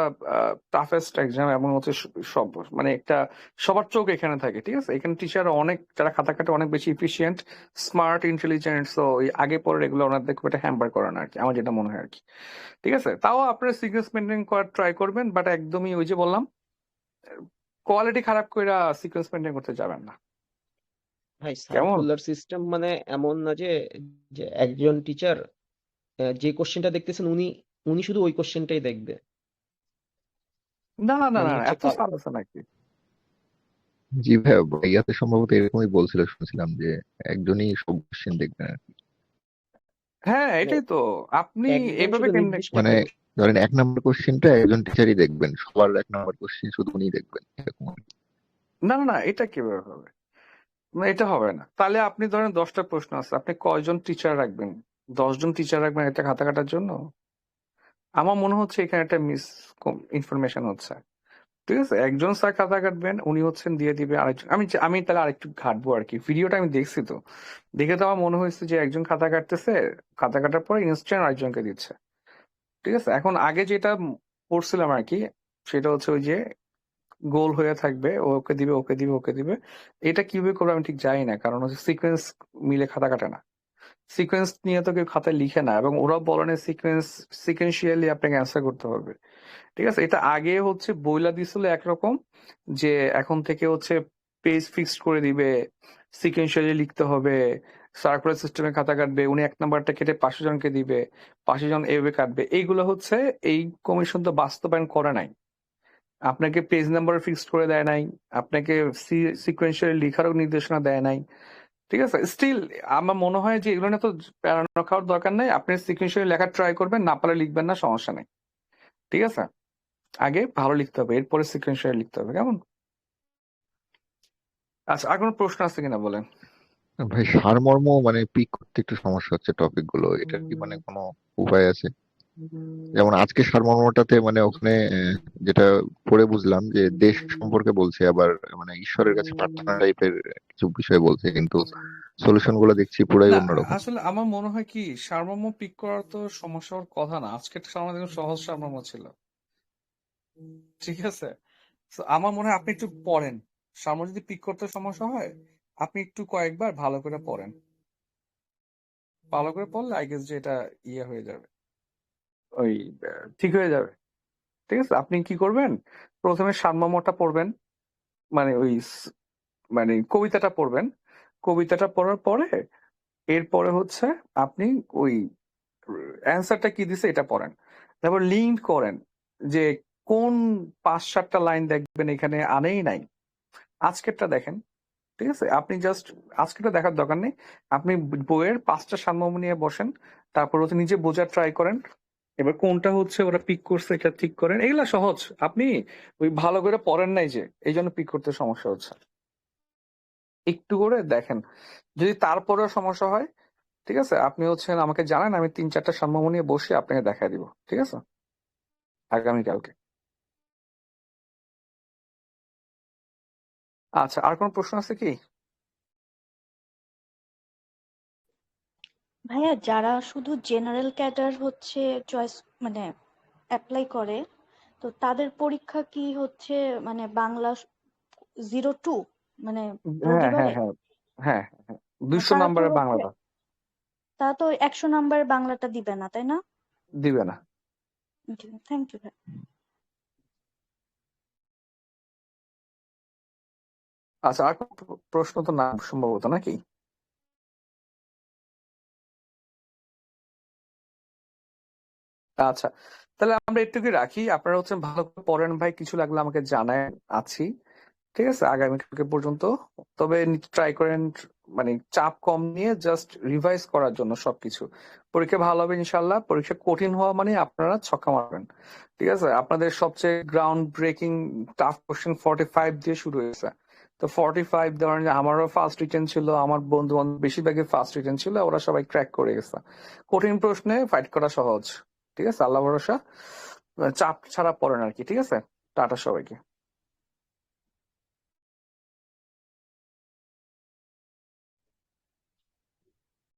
toughest exam, এমন হচ্ছে সব মানে একটা সবার চোখ এখানে থাকে। ঠিক আছে, এখানে টিচার অনেক, যারা খাতা কাটে অনেক বেশি এফিসিয়েন্ট, স্মার্ট, ইন্টেলিজেন্ট, সো ওই আগে পরে এগুলো ওনাদের খুব একটা হ্যাম্পার করে না আর কি, আমার যেটা মনে হয় আর কি। ঠিক আছে, তাও আপনার সিকোয়েন্স মেনটেন করার ট্রাই করবেন, বাট একদমই ওই যে বললাম কোয়ালিটি খারাপ করে সিকোয়েন্স মেনটেন করতে যাবেন না। ভাই কেমন? সার্কুলার সিস্টেম মানে এমন না যে যে একজন টিচার যে কোশ্চেনটা দেখতেছেন উনি উনি শুধু ওই কোশ্চেনটাই দেখবে। না না না মানে না, হচ্ছে এত সাদ আছে নাকি? জি ভাইয়া, ভাইয়াতে সম্ভবত এরকমই বলছিল, শুনছিলাম যে একজনই সব কোশ্চেন দেখবেন আর কি। হ্যাঁ, মানে এটাই তো। আপনি একজন এভাবে শুধু কেমনে? নির্দিষ্ট মানে একটা কোশ্চেন। ধরেন 1 নাম্বার কোশ্চেনটা একজন টিচারই দেখবেন, সবার 1 নাম্বার কোশ্চেন শুধু উনি দেখবেন, এরকম আর কি। না না না, এটা কিভাবে হবে? না, এটা হবে না। তাহলে আপনি ধরেন 10টা প্রশ্ন আছে, আপনি কয়জন টিচার রাখবেন? 10 জন টিচার রাখবেন একটা খাতা কাটার জন্য? আমার মনে হচ্ছে এখানে একটা মিস ইনফরমেশন হচ্ছে। ঠিক আছে, একজন স্যার খাতা কাটবেন, উনি হচ্ছেন দিয়ে দিবে আরেকজন। আমি তাহলে আরেকটু ঘাটবো আর কি, ভিডিওটা আমি দেখছি তো, দেখে তো আমার মনে হয়েছে যে একজন খাতা কাটতেছে, খাতা কাটার পরে ইনস্ট্যান্ট আরেকজনকে দিচ্ছে। ঠিক আছে, এখন আগে যেটা পড়ছিলাম আর কি, সেটা হচ্ছে ওই যে গোল হয়ে থাকবে, ও ওকে দিবে ওকে দিবে ওকে দিবে। এটা কিভাবে করবে আমি ঠিক জানি না, কারণ হচ্ছে সিকোয়েন্স মিলে খাতা কাটে না, সিকোয়েন্স নিয়ে তো কেউ খাতায় লিখে না, এবং ওরা বলে না সিকোয়েন্সিয়ালি আপনাকে অ্যান্সার করতে হবে। ঠিক আছে, এটা আগে হচ্ছে বইলা দিছিল একরকম, যে এখন থেকে হচ্ছে পেজ ফিক্সড করে দিবে, সিকোয়েন্সিয়ালি লিখতে হবে, সার্কুলার সিস্টেমে খাতা কাটবে, উনি 1 নাম্বারটা কেটে 500 জনকে দিবে, 500 জন এভাবে কাটবে। এইগুলো হচ্ছে এই কমিশন তো বাস্তবায়ন করে নাই, আপনাকে পেজ নাম্বার ফিক্সড করে দেয় নাই, আপনাকে সিকোয়েন্সিয়ালি লেখারও নির্দেশনা দেয় নাই। ঠিক আছে, স্টিল আমার মনে হয় যে এগুলো নিয়ে তো প্যারানো খাওয়ার দরকার নাই, আপনি সিকোয়েন্সিয়ালি লেখার ট্রাই করবেন, না পারলে লিখবেন না, সমস্যা নেই। ঠিক আছে, আগে ভালো লিখতে হবে, এরপরে সিকোয়েন্সিয়ালি লিখতে হবে, কেমন? আচ্ছা, আর কোনো প্রশ্ন আছে কিনা বলেন। ভাই সারমর্ম মানে পিক করতে একটু সমস্যা হচ্ছে টপিক গুলো, এটা কি মানে কোনো উপায় আছে? যেমন আজকে সারমর্মটাতে মানে ওখানে যেটা পড়ে বুঝলাম যে দেশ সম্পর্কে বলছে, আবার মানে ঈশ্বরের কাছে প্রার্থনা টাইপের কিছু বিষয় বলছে, কিন্তু সলিউশন গুলো দেখছি পুরাই না, অন্যরকম। আসলে আমার মনে হয় কি, সারমর্ম পিক করার তো সমস্যা হওয়ার কথা না, আজকের সারমর্ম একদম সহজ সারমর্ম ছিল। ঠিক আছে, তো আমার মনে হয় আপনি একটু পড়েন, সারমর্ম যদি পিক করতে সমস্যা হয়, আপনি একটু কয়েকবার ভালো করে পড়েন, ভালো করে পড়লে আই গেস যে এটা ইয়ে হয়ে যাবে, ওই ঠিক হয়ে যাবে। ঠিক আছে, আপনি কি করবেন, প্রথমে সারমর্মটা পড়বেন, মানে ওই মানে কবিতাটা পড়বেন, কবিতাটা পড়ার পরে এরপরে হচ্ছে আপনি ওই অ্যান্সারটা কি দিছে এটা পড়েন, তারপর লিঙ্ক করেন যে কোন 5-7টা লাইন দেখবেন এখানে আনেই নাই, আজকেরটা দেখেন। ঠিক আছে, আপনি জাস্ট আজকেরটা দেখার দরকার নেই, আপনি বইয়ের 5টা সারমর্ম নিয়ে বসেন, তারপর হচ্ছে নিজে বোঝার ট্রাই করেন, এবার কোনটা হচ্ছে ওরা পিক করছে এটা ঠিক করেন। এগুলা সহজ, আপনি ওই ভালো করে পড়েন নাই যে এই জন্য পিক করতে সমস্যা হচ্ছে। একটু করে দেখেন, যদি তারপরেও সমস্যা হয় ঠিক আছে আপনি হচ্ছেন আমাকে জানান, আমি 3-4টা সারমর্ম নিয়ে বসে আপনাকে দেখা দিব, ঠিক আছে, আগামীকালকে। আচ্ছা, আর কোন প্রশ্ন আছে কি? ভাইয়া যারা শুধু জেনারেল ক্যাডার হচ্ছে চয়েস মানে অ্যাপ্লাই করে, তো তাদের পরীক্ষা কি হচ্ছে মানে বাংলা 02 মানে হ্যাঁ হ্যাঁ রবিবারে? হ্যাঁ হ্যাঁ হ্যাঁ, আর 200 তারা তো নম্বরের হচ্ছে বাংলাটা তারা তো 100 নাম্বার বাংলাটা দিবে না, তাই না? দিবে না। থ্যাংক ইউ ভাই। আচ্ছা, আর কোনো প্রশ্ন তো না সম্ভবত, নাকি? আচ্ছা, তাহলে আমরা একটুকি রাখি, আপনারা হচ্ছে ভালো করে পড়েন ভাই, কিছু লাগলে আমাকে জানায়, আছি ঠিক আছে আগামীকালকে পর্যন্ত। তবে ট্রাই করেন মানে চাপ কম নিয়ে জাস্ট রিভাইজ করার জন্য সবকিছু। পরীক্ষা ভালো হবে ইনশাল্লাহ, পরীক্ষা কঠিন হওয়া মানে আপনারা ছক্কা মারবেন, ঠিক আছে। আপনাদের সবচেয়ে গ্রাউন্ড ব্রেকিং টাফ কোশ্চেন 45 দিয়ে শুরু হয়েছে, তো 45 ধরেন যে আমারও ফার্স্ট রিটেন ছিল, আমার বন্ধু বান্ধব বেশিরভাগই ফার্স্ট রিটেন ছিল, ওরা সবাই ক্র্যাক করে গেছে। কঠিন প্রশ্নে ফাইট করা সহজ, ঠিক আছে, আল্লাহ ভরসা, চাপ ছাড়া পড়েন আর কি, ঠিক আছে। টাটা সবাইকে।